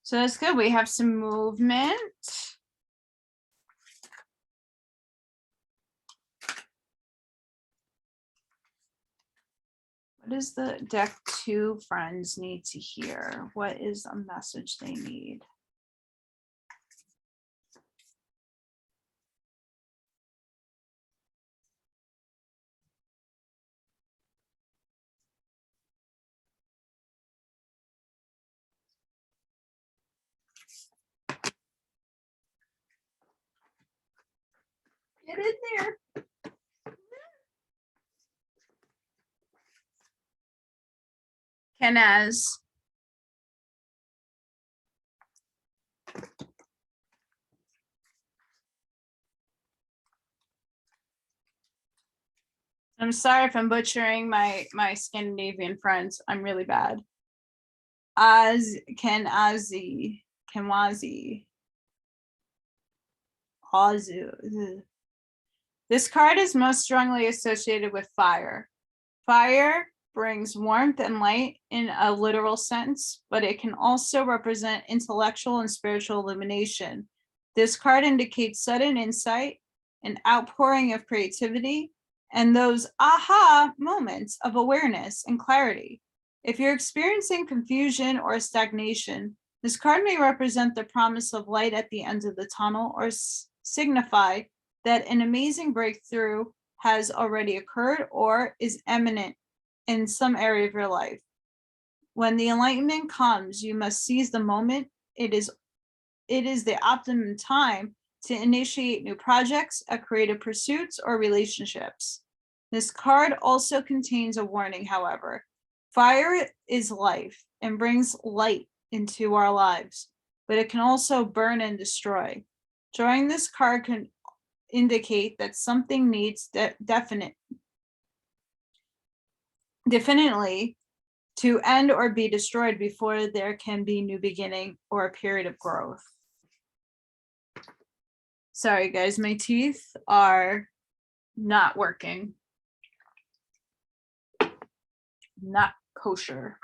So that's good. We have some movement. What does the deck 2 friends need to hear? What is a message they need? Get in there. Kenaz. I'm sorry if I'm butchering my Scandinavian friends. I'm really bad. Kenwazi. Azu. This card is most strongly associated with fire. Fire brings warmth and light in a literal sense, but it can also represent intellectual and spiritual illumination. This card indicates sudden insight, an outpouring of creativity, and those aha moments of awareness and clarity. If you're experiencing confusion or stagnation, this card may represent the promise of light at the end of the tunnel or signify that an amazing breakthrough has already occurred or is imminent in some area of your life. When the enlightenment comes, you must seize the moment. It is the optimum time to initiate new projects, creative pursuits, or relationships. This card also contains a warning, however. Fire is life and brings light into our lives, but it can also burn and destroy. Drawing this card can indicate that something needs definitely to end or be destroyed before there can be new beginning or a period of growth. Sorry guys, my teeth are not working. Not kosher.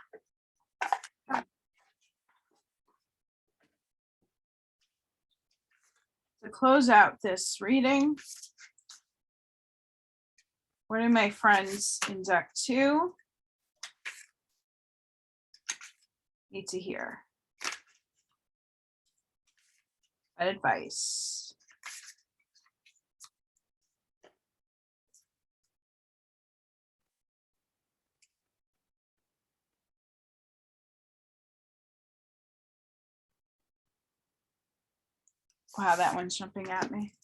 To close out this reading, what do my friends in deck 2 need to hear? What advice? Wow, that one's jumping at me.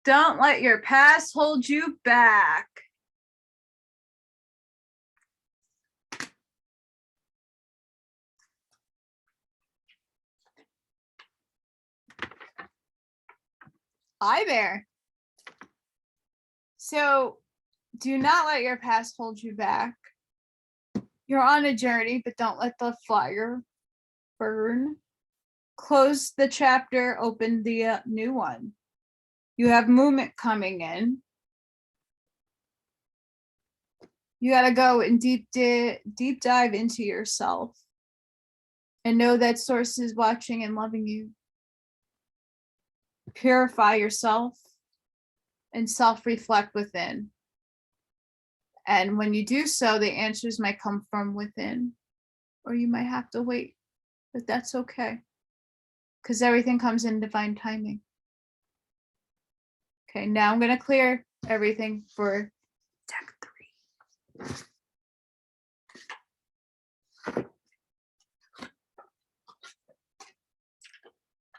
Don't let your past hold you back. Hi there. So, do not let your past hold you back. You're on a journey, but don't let the fire burn. Close the chapter, open the new one. You have movement coming in. You got to go and deep dive into yourself and know that source is watching and loving you. Purify yourself and self-reflect within. And when you do so, the answers might come from within, or you might have to wait, but that's okay, because everything comes in divine timing. Okay, now I'm going to clear everything for deck 3.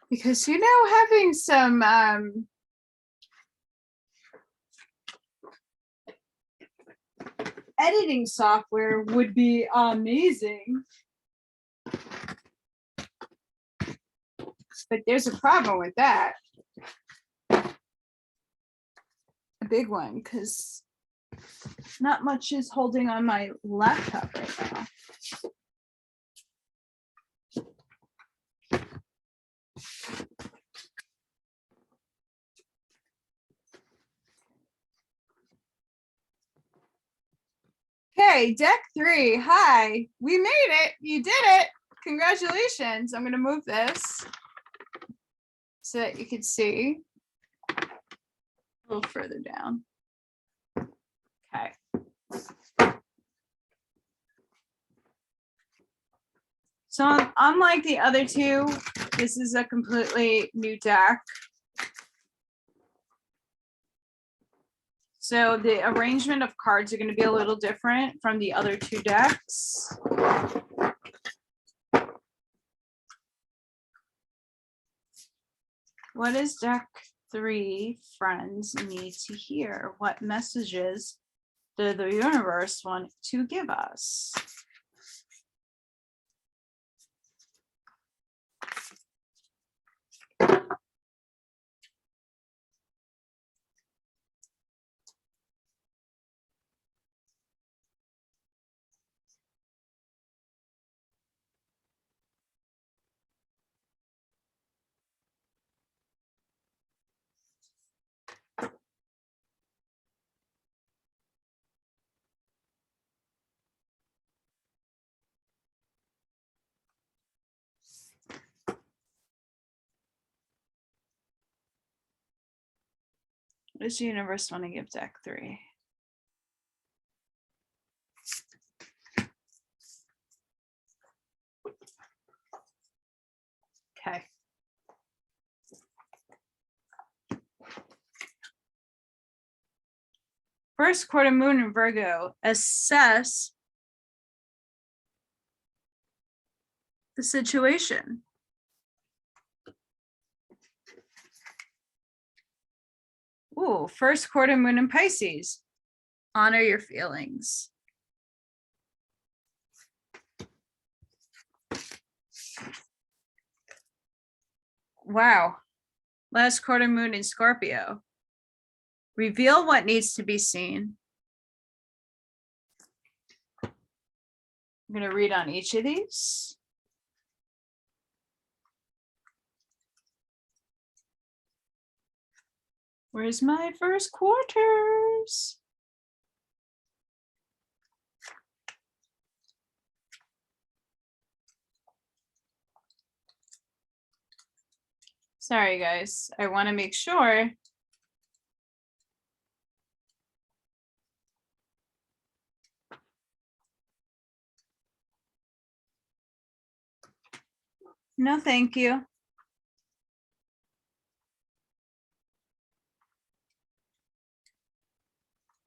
Because, you know, having some editing software would be amazing. But there's a problem with that. A big one, because Not much is holding on my laptop right now. Okay, deck 3. Hi, we made it. You did it. Congratulations. I'm going to move this so that you can see a little further down. Okay. So unlike the other two, this is a completely new deck. So the arrangement of cards are going to be a little different from the other two decks. What does deck 3 friends need to hear? What messages does the universe want to give us? What does the universe want to give deck 3? Okay. First quarter moon in Virgo, assess the situation. Ooh, first quarter moon in Pisces, honor your feelings. Wow, last quarter moon in Scorpio, reveal what needs to be seen. I'm going to read on each of these. Where's my first quarters? Sorry, guys. I want to make sure. No, thank you.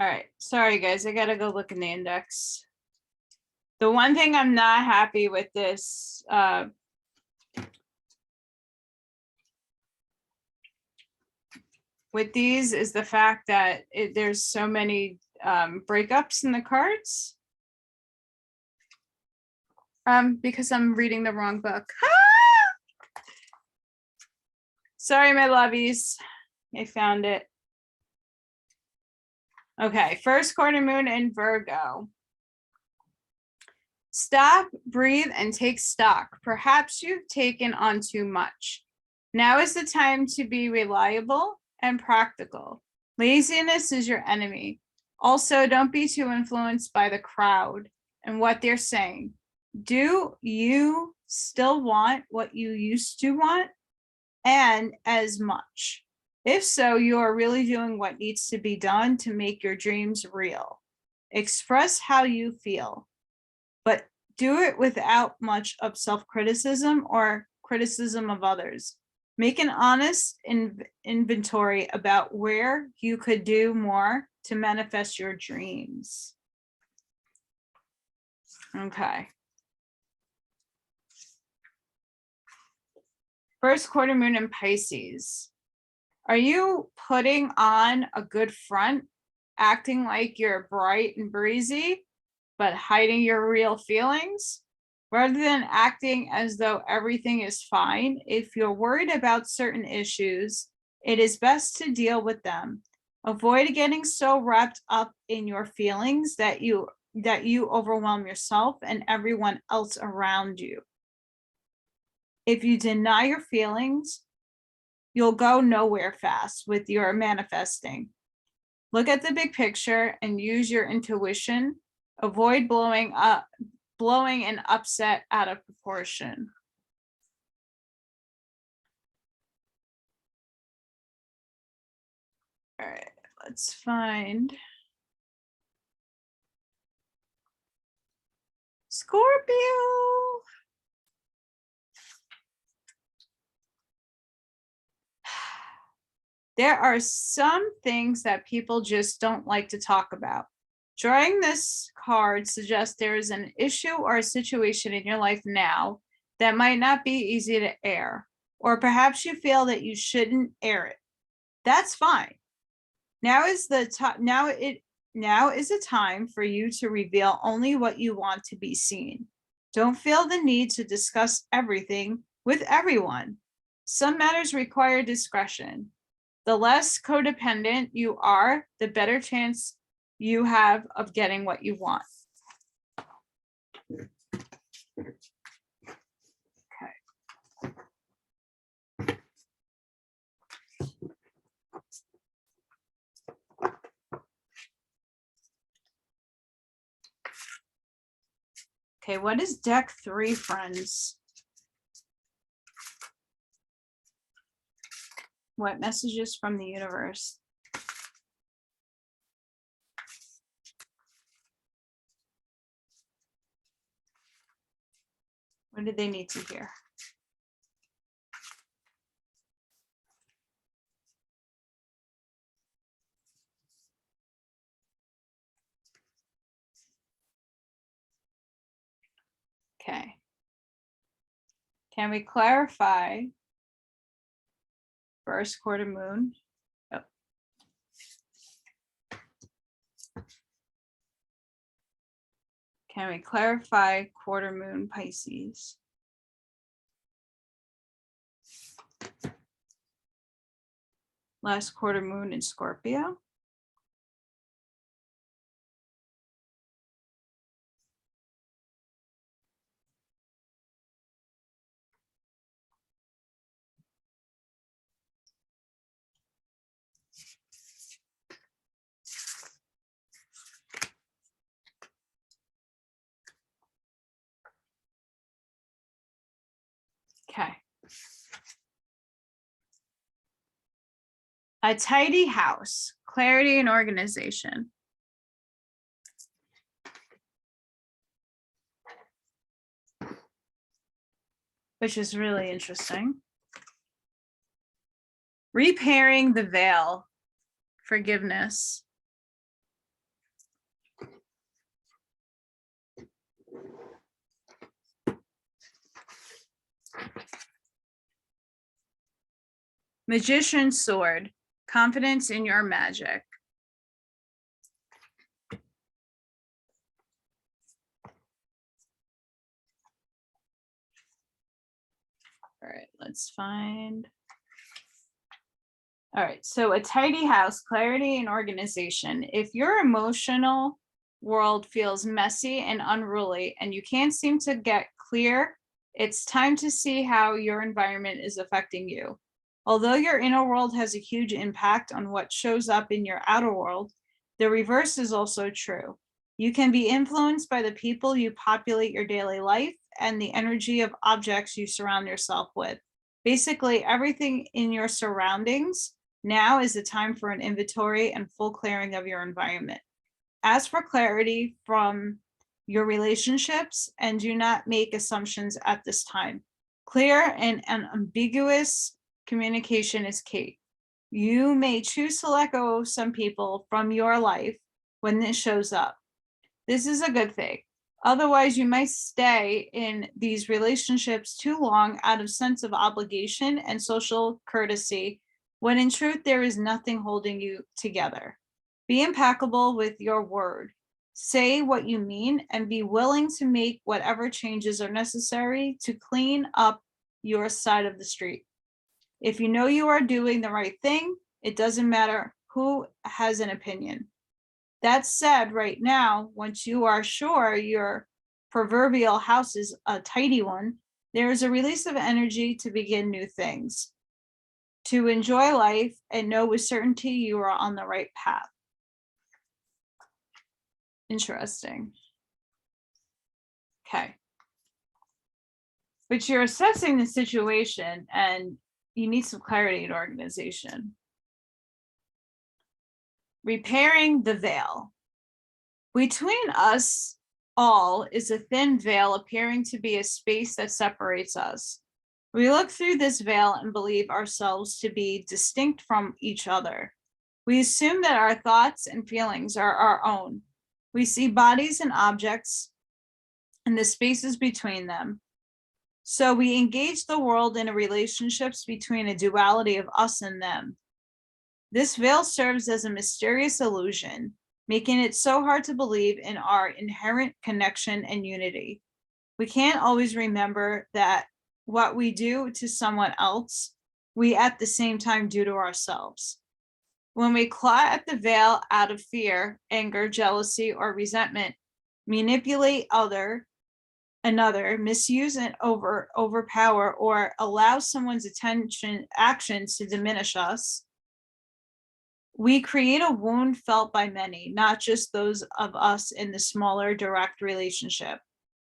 All right. Sorry, guys. I got to go look in the index. The one thing I'm not happy with this with these is the fact that there's so many breakups in the cards. Because I'm reading the wrong book. Sorry, my lovies. I found it. Okay, first quarter moon in Virgo. Stop, breathe, and take stock. Perhaps you've taken on too much. Now is the time to be reliable and practical. Laziness is your enemy. Also, don't be too influenced by the crowd and what they're saying. Do you still want what you used to want? And as much? If so, you are really doing what needs to be done to make your dreams real. Express how you feel, but do it without much of self-criticism or criticism of others. Make an honest inventory about where you could do more to manifest your dreams. Okay. First quarter moon in Pisces. Are you putting on a good front, acting like you're bright and breezy, but hiding your real feelings? Rather than acting as though everything is fine, if you're worried about certain issues, it is best to deal with them. Avoid getting so wrapped up in your feelings that you overwhelm yourself and everyone else around you. If you deny your feelings, you'll go nowhere fast with your manifesting. Look at the big picture and use your intuition. Avoid blowing an upset out of proportion. All right, let's find Scorpio. There are some things that people just don't like to talk about. Drawing this card suggests there is an issue or a situation in your life now that might not be easy to air, or perhaps you feel that you shouldn't air it. That's fine. Now is a time for you to reveal only what you want to be seen. Don't feel the need to discuss everything with everyone. Some matters require discretion. The less codependent you are, the better chance you have of getting what you want. Okay, what is deck 3, friends? What messages from the universe? What do they need to hear? Okay. Can we clarify first quarter moon? Oh. Can we clarify quarter moon Pisces? Last quarter moon in Scorpio? Okay. A tidy house, clarity and organization. Which is really interesting. Repairing the veil, forgiveness. Magician's sword, confidence in your magic. All right, let's find. All right, so a tidy house, clarity and organization. If your emotional world feels messy and unruly and you can't seem to get clear, it's time to see how your environment is affecting you. Although your inner world has a huge impact on what shows up in your outer world, the reverse is also true. You can be influenced by the people you populate your daily life and the energy of objects you surround yourself with. Basically, everything in your surroundings. Now is the time for an inventory and full clearing of your environment. Ask for clarity from your relationships and do not make assumptions at this time. Clear and unambiguous communication is key. You may choose to let go of some people from your life when this shows up. This is a good thing. Otherwise, you might stay in these relationships too long out of sense of obligation and social courtesy, when in truth, there is nothing holding you together. Be impeccable with your word. Say what you mean and be willing to make whatever changes are necessary to clean up your side of the street. If you know you are doing the right thing, it doesn't matter who has an opinion. That said, right now, once you are sure your proverbial house is a tidy one, there is a release of energy to begin new things, to enjoy life and know with certainty you are on the right path. Interesting. Okay. But you're assessing the situation and you need some clarity and organization. Repairing the veil. Between us all is a thin veil appearing to be a space that separates us. We look through this veil and believe ourselves to be distinct from each other. We assume that our thoughts and feelings are our own. We see bodies and objects and the spaces between them. So we engage the world in relationships between a duality of us and them. This veil serves as a mysterious illusion, making it so hard to believe in our inherent connection and unity. We can't always remember that what we do to someone else, we at the same time do to ourselves. When we claw at the veil out of fear, anger, jealousy, or resentment, manipulate another, misuse and overpower, or allow someone's actions to diminish us, we create a wound felt by many, not just those of us in the smaller direct relationship.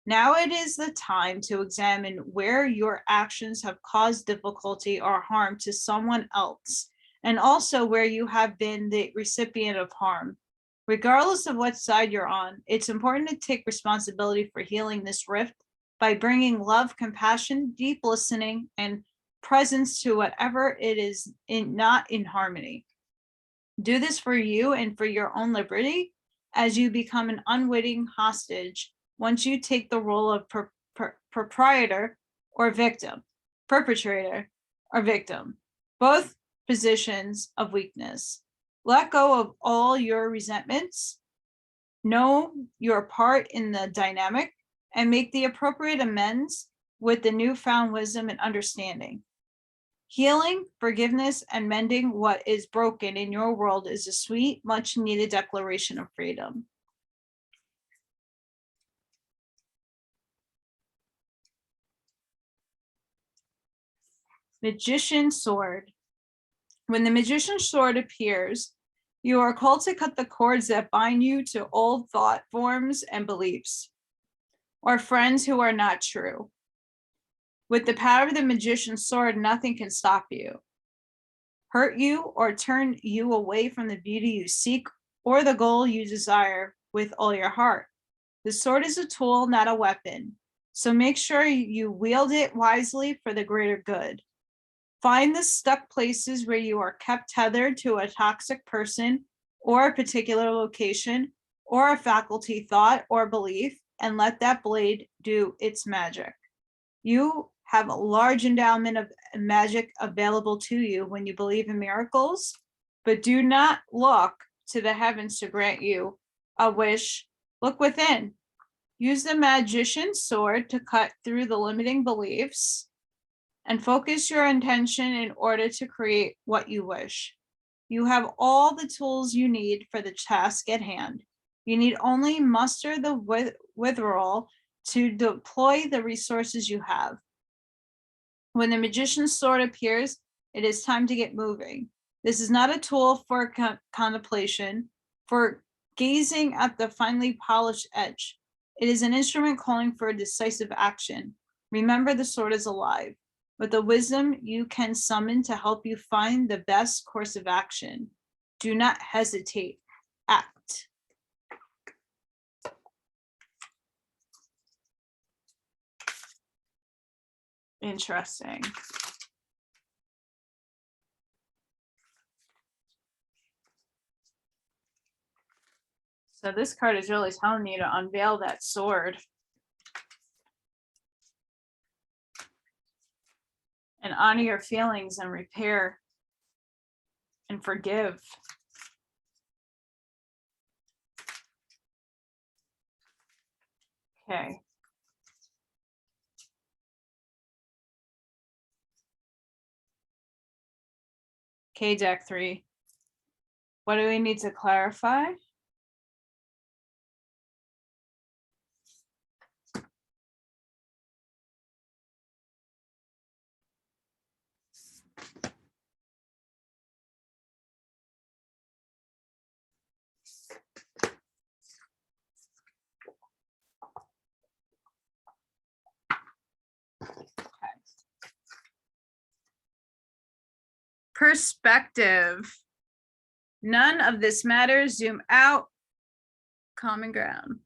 Now it is the time to examine where your actions have caused difficulty or harm to someone else, and also where you have been the recipient of harm. Regardless of what side you're on, it's important to take responsibility for healing this rift by bringing love, compassion, deep listening, and presence to whatever it is not in harmony. Do this for you and for your own liberty as you become an unwitting hostage once you take the role of perpetrator or victim, both positions of weakness. Let go of all your resentments, know your part in the dynamic, and make the appropriate amends with the newfound wisdom and understanding. Healing, forgiveness, and mending what is broken in your world is a sweet, much-needed declaration of freedom. Magician's Sword. When the Magician's Sword appears, you are called to cut the cords that bind you to old thought forms and beliefs, or friends who are not true. With the power of the Magician's Sword, nothing can stop you, hurt you, or turn you away from the beauty you seek or the goal you desire with all your heart. The sword is a tool, not a weapon, so make sure you wield it wisely for the greater good. Find the stuck places where you are kept tethered to a toxic person or a particular location or a faculty, thought, or belief, and let that blade do its magic. You have a large endowment of magic available to you when you believe in miracles, but do not look to the heavens to grant you a wish. Look within. Use the Magician's Sword to cut through the limiting beliefs and focus your intention in order to create what you wish. You have all the tools you need for the task at hand. You need only muster the withdrawal to deploy the resources you have. When the Magician's Sword appears, it is time to get moving. This is not a tool for contemplation, for gazing at the finely polished edge. It is an instrument calling for decisive action. Remember, the sword is alive, with the wisdom you can summon to help you find the best course of action. Do not hesitate. Act. Interesting. So this card is really telling you to unveil that sword and honor your feelings and repair and forgive. Okay. Okay, deck 3. What do we need to clarify? Perspective. None of this matters. Zoom out. Common ground.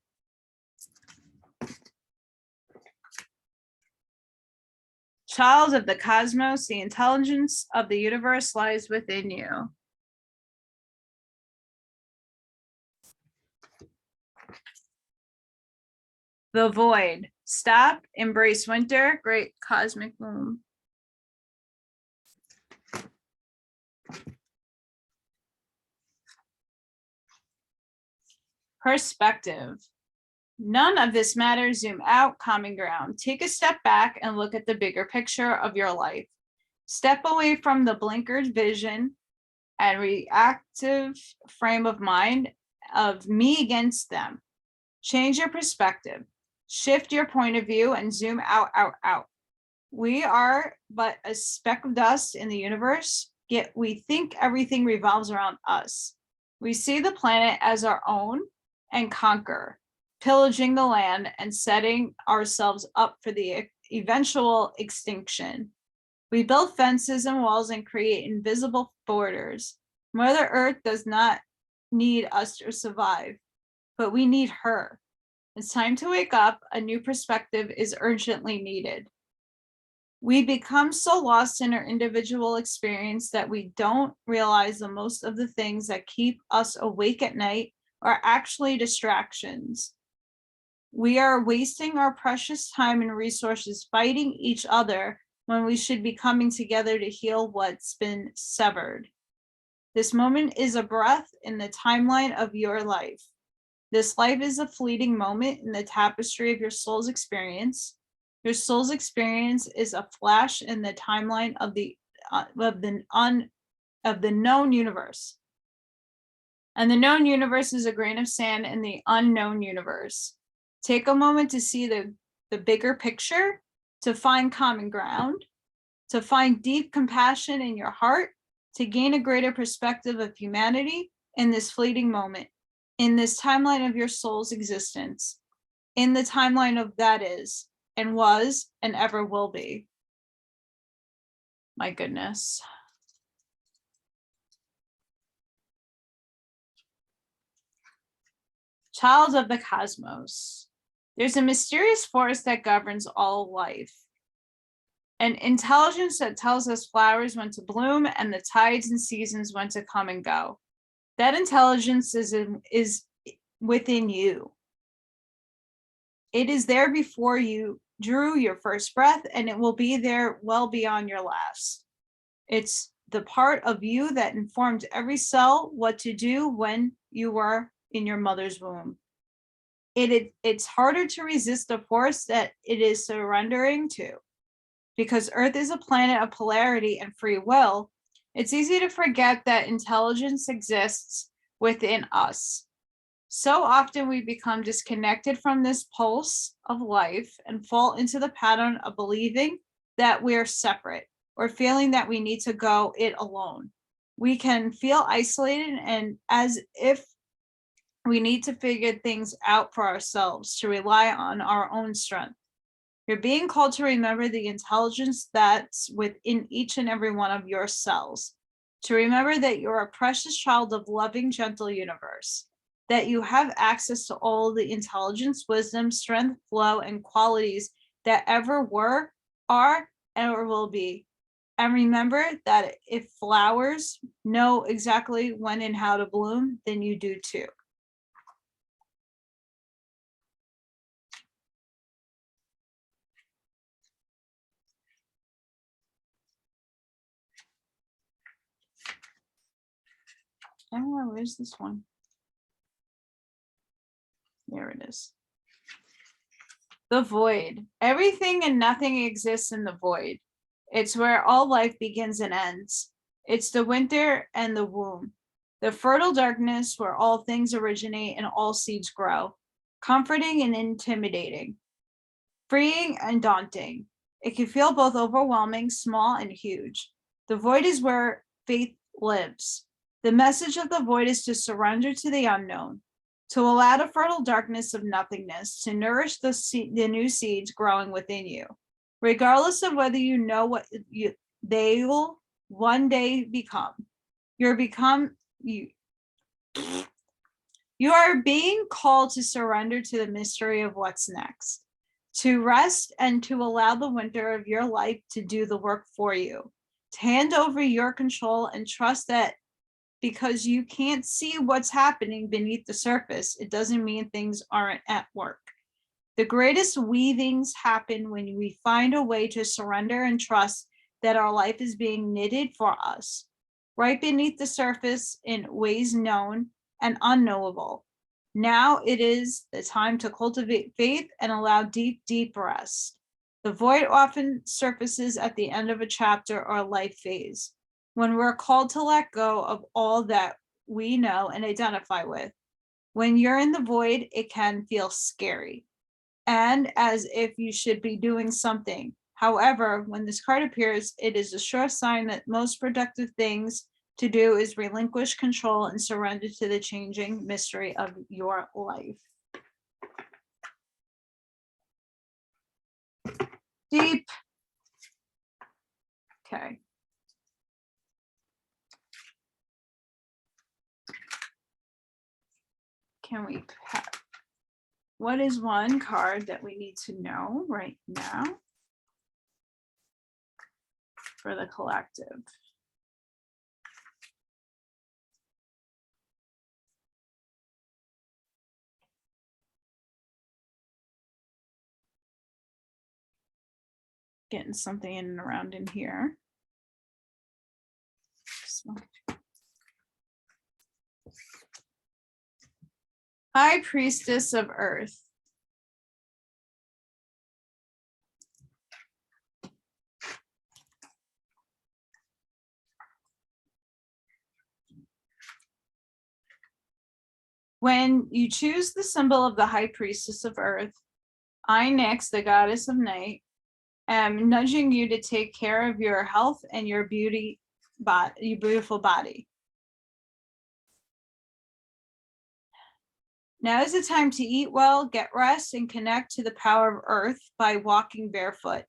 Child of the cosmos, the intelligence of the universe lies within you. The void. Stop, embrace winter, great cosmic boom. Perspective. None of this matters. Zoom out, common ground. Take a step back and look at the bigger picture of your life. Step away from the blinkered vision and reactive frame of mind of me against them. Change your perspective. Shift your point of view and zoom out, out, out. We are but a speck of dust in the universe, yet we think everything revolves around us. We see the planet as our own and conquer, pillaging the land and setting ourselves up for the eventual extinction. We build fences and walls and create invisible borders. Mother Earth does not need us to survive, but we need her. It's time to wake up. A new perspective is urgently needed. We become so lost in our individual experience that we don't realize that most of the things that keep us awake at night are actually distractions. We are wasting our precious time and resources fighting each other when we should be coming together to heal what's been severed. This moment is a breath in the timeline of your life. This life is a fleeting moment in the tapestry of your soul's experience. Your soul's experience is a flash in the timeline of the known universe. And the known universe is a grain of sand in the unknown universe. Take a moment to see the bigger picture, to find common ground, to find deep compassion in your heart, to gain a greater perspective of humanity in this fleeting moment, in this timeline of your soul's existence, in the timeline of that is, and was, and ever will be. My goodness. Child of the cosmos. There's a mysterious force that governs all life. An intelligence that tells us flowers when to bloom and the tides and seasons when to come and go. That intelligence is within you. It is there before you drew your first breath, and it will be there well beyond your last. It's the part of you that informed every cell what to do when you were in your mother's womb. It's harder to resist the force that it is surrendering to. Because Earth is a planet of polarity and free will, it's easy to forget that intelligence exists within us. So often we become disconnected from this pulse of life and fall into the pattern of believing that we're separate or feeling that we need to go it alone. We can feel isolated and as if we need to figure things out for ourselves, to rely on our own strength. You're being called to remember the intelligence that's within each and every one of your cells, to remember that you're a precious child of loving, gentle universe, that you have access to all the intelligence, wisdom, strength, flow, and qualities that ever were, are, and or will be. And remember that if flowers know exactly when and how to bloom, then you do too. Oh, where's this one? There it is. The void. Everything and nothing exists in the void. It's where all life begins and ends. It's the winter and the womb. The fertile darkness where all things originate and all seeds grow, comforting and intimidating, freeing and daunting. It can feel both overwhelming, small, and huge. The void is where faith lives. The message of the void is to surrender to the unknown, to allow the fertile darkness of nothingness to nourish the new seeds growing within you, regardless of whether you know what they will one day become. You are being called to surrender to the mystery of what's next, to rest and to allow the winter of your life to do the work for you, to hand over your control and trust that because you can't see what's happening beneath the surface, it doesn't mean things aren't at work. The greatest weavings happen when we find a way to surrender and trust that our life is being knitted for us, right beneath the surface in ways known and unknowable. Now it is the time to cultivate faith and allow deep, deep rest. The void often surfaces at the end of a chapter or a life phase, when we're called to let go of all that we know and identify with. When you're in the void, it can feel scary and as if you should be doing something. However, when this card appears, it is a sure sign that most productive things to do is relinquish control and surrender to the changing mystery of your life. Deep. Okay. Can we pack? What is one card that we need to know right now for the collective? Getting something in and around in here. High Priestess of Earth. When you choose the symbol of the High Priestess of Earth, I, Nyx, the goddess of night, am nudging you to take care of your health and your beautiful body. Now is the time to eat well, get rest, and connect to the power of Earth by walking barefoot.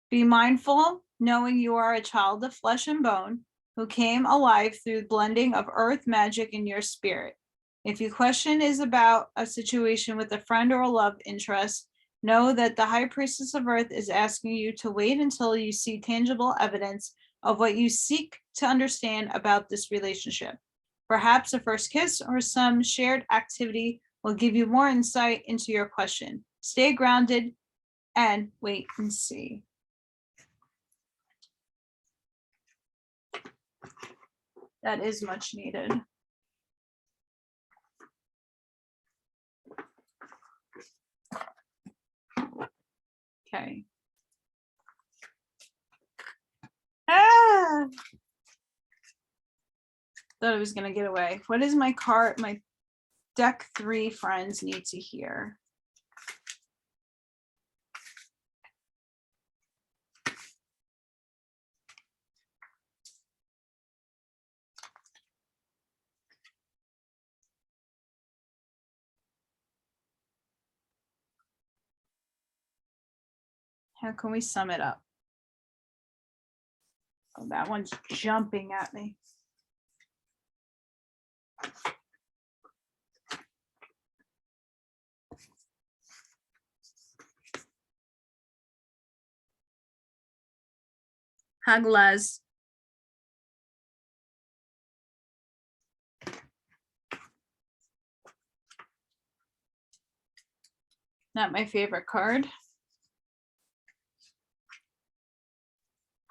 Be mindful, knowing you are a child of flesh and bone who came alive through the blending of Earth magic in your spirit. If your question is about a situation with a friend or a love interest, know that the High Priestess of Earth is asking you to wait until you see tangible evidence of what you seek to understand about this relationship. Perhaps a first kiss or some shared activity will give you more insight into your question. Stay grounded and wait and see. That is much needed. Okay. Ah! Thought I was gonna get away. What is my card? My deck 3 friends need to hear. How can we sum it up? Oh, that one's jumping at me. Haglas. Not my favorite card.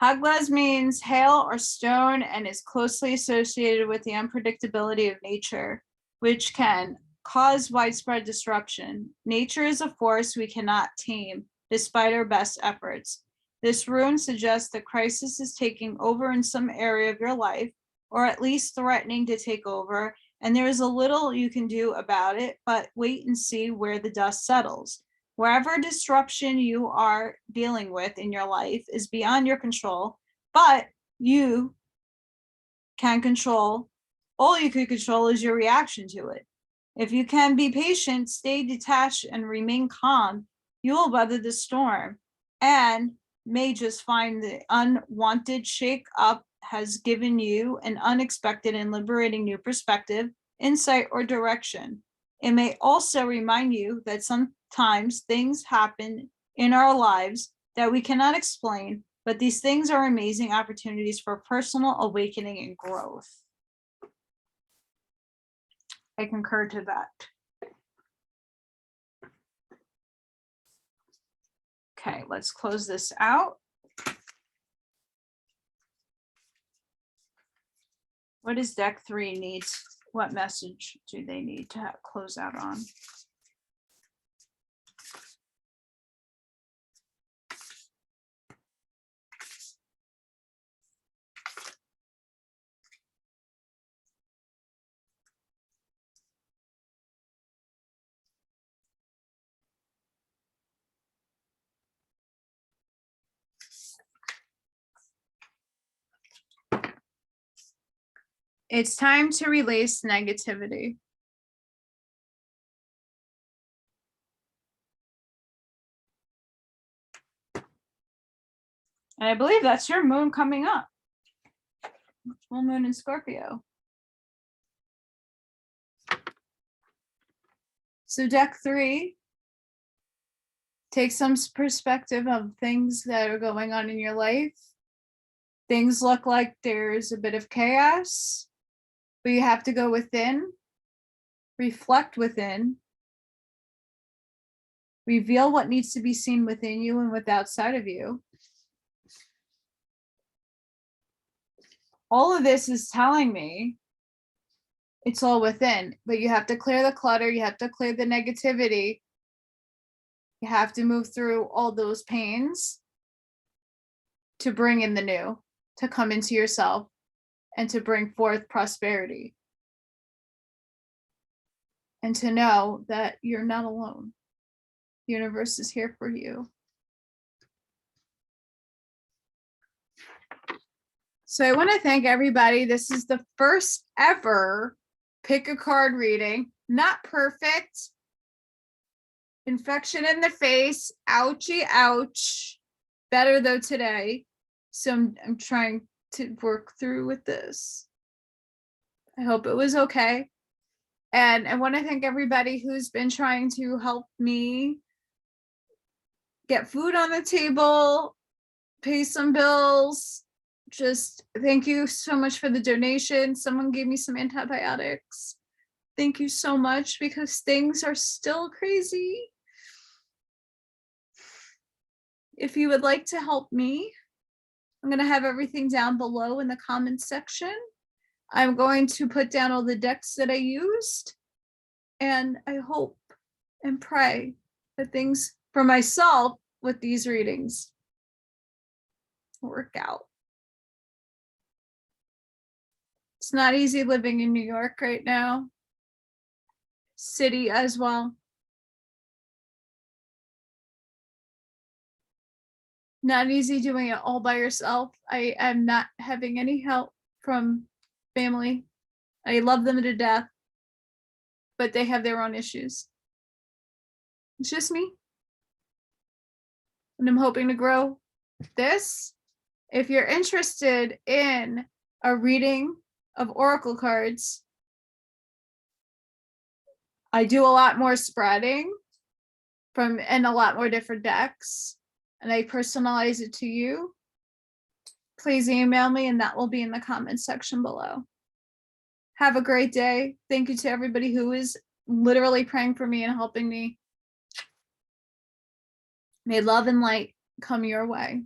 Haglas means hail or stone and is closely associated with the unpredictability of nature, which can cause widespread disruption. Nature is a force we cannot tame, despite our best efforts. This rune suggests the crisis is taking over in some area of your life, or at least threatening to take over, and there is a little you can do about it, but wait and see where the dust settles. Wherever disruption you are dealing with in your life is beyond your control, but you can control, all you can control is your reaction to it. If you can be patient, stay detached, and remain calm, you will weather the storm and may just find the unwanted shake up has given you an unexpected and liberating new perspective, insight, or direction. It may also remind you that sometimes things happen in our lives that we cannot explain, but these things are amazing opportunities for personal awakening and growth. I concur to that. Okay, let's close this out. What does deck 3 need? What message do they need to close out on? It's time to release negativity. And I believe that's your moon coming up. Full moon in Scorpio. So deck 3, take some perspective of things that are going on in your life. Things look like there's a bit of chaos, but you have to go within, reflect within, reveal what needs to be seen within you and with outside of you. All of this is telling me it's all within, but you have to clear the clutter. You have to clear the negativity. You have to move through all those pains to bring in the new, to come into yourself and to bring forth prosperity. And to know that you're not alone. The universe is here for you. So I want to thank everybody. This is the first ever pick a card reading. Not perfect. Infection in the face. Ouchie, ouch. Better though today. So I'm trying to work through with this. I hope it was okay. And I want to thank everybody who's been trying to help me get food on the table, pay some bills. Just thank you so much for the donation. Someone gave me some antibiotics. Thank you so much, because things are still crazy. If you would like to help me, I'm going to have everything down below in the comments section. I'm going to put down all the decks that I used, and I hope and pray that things for myself with these readings work out. It's not easy living in New York right now. City as well. Not easy doing it all by yourself. I am not having any help from family. I love them to death, but they have their own issues. It's just me. And I'm hoping to grow this. If you're interested in a reading of oracle cards, I do a lot more spreading from and a lot more different decks, and I personalize it to you. Please email me, and that will be in the comments section below. Have a great day. Thank you to everybody who is literally praying for me and helping me. May love and light come your way.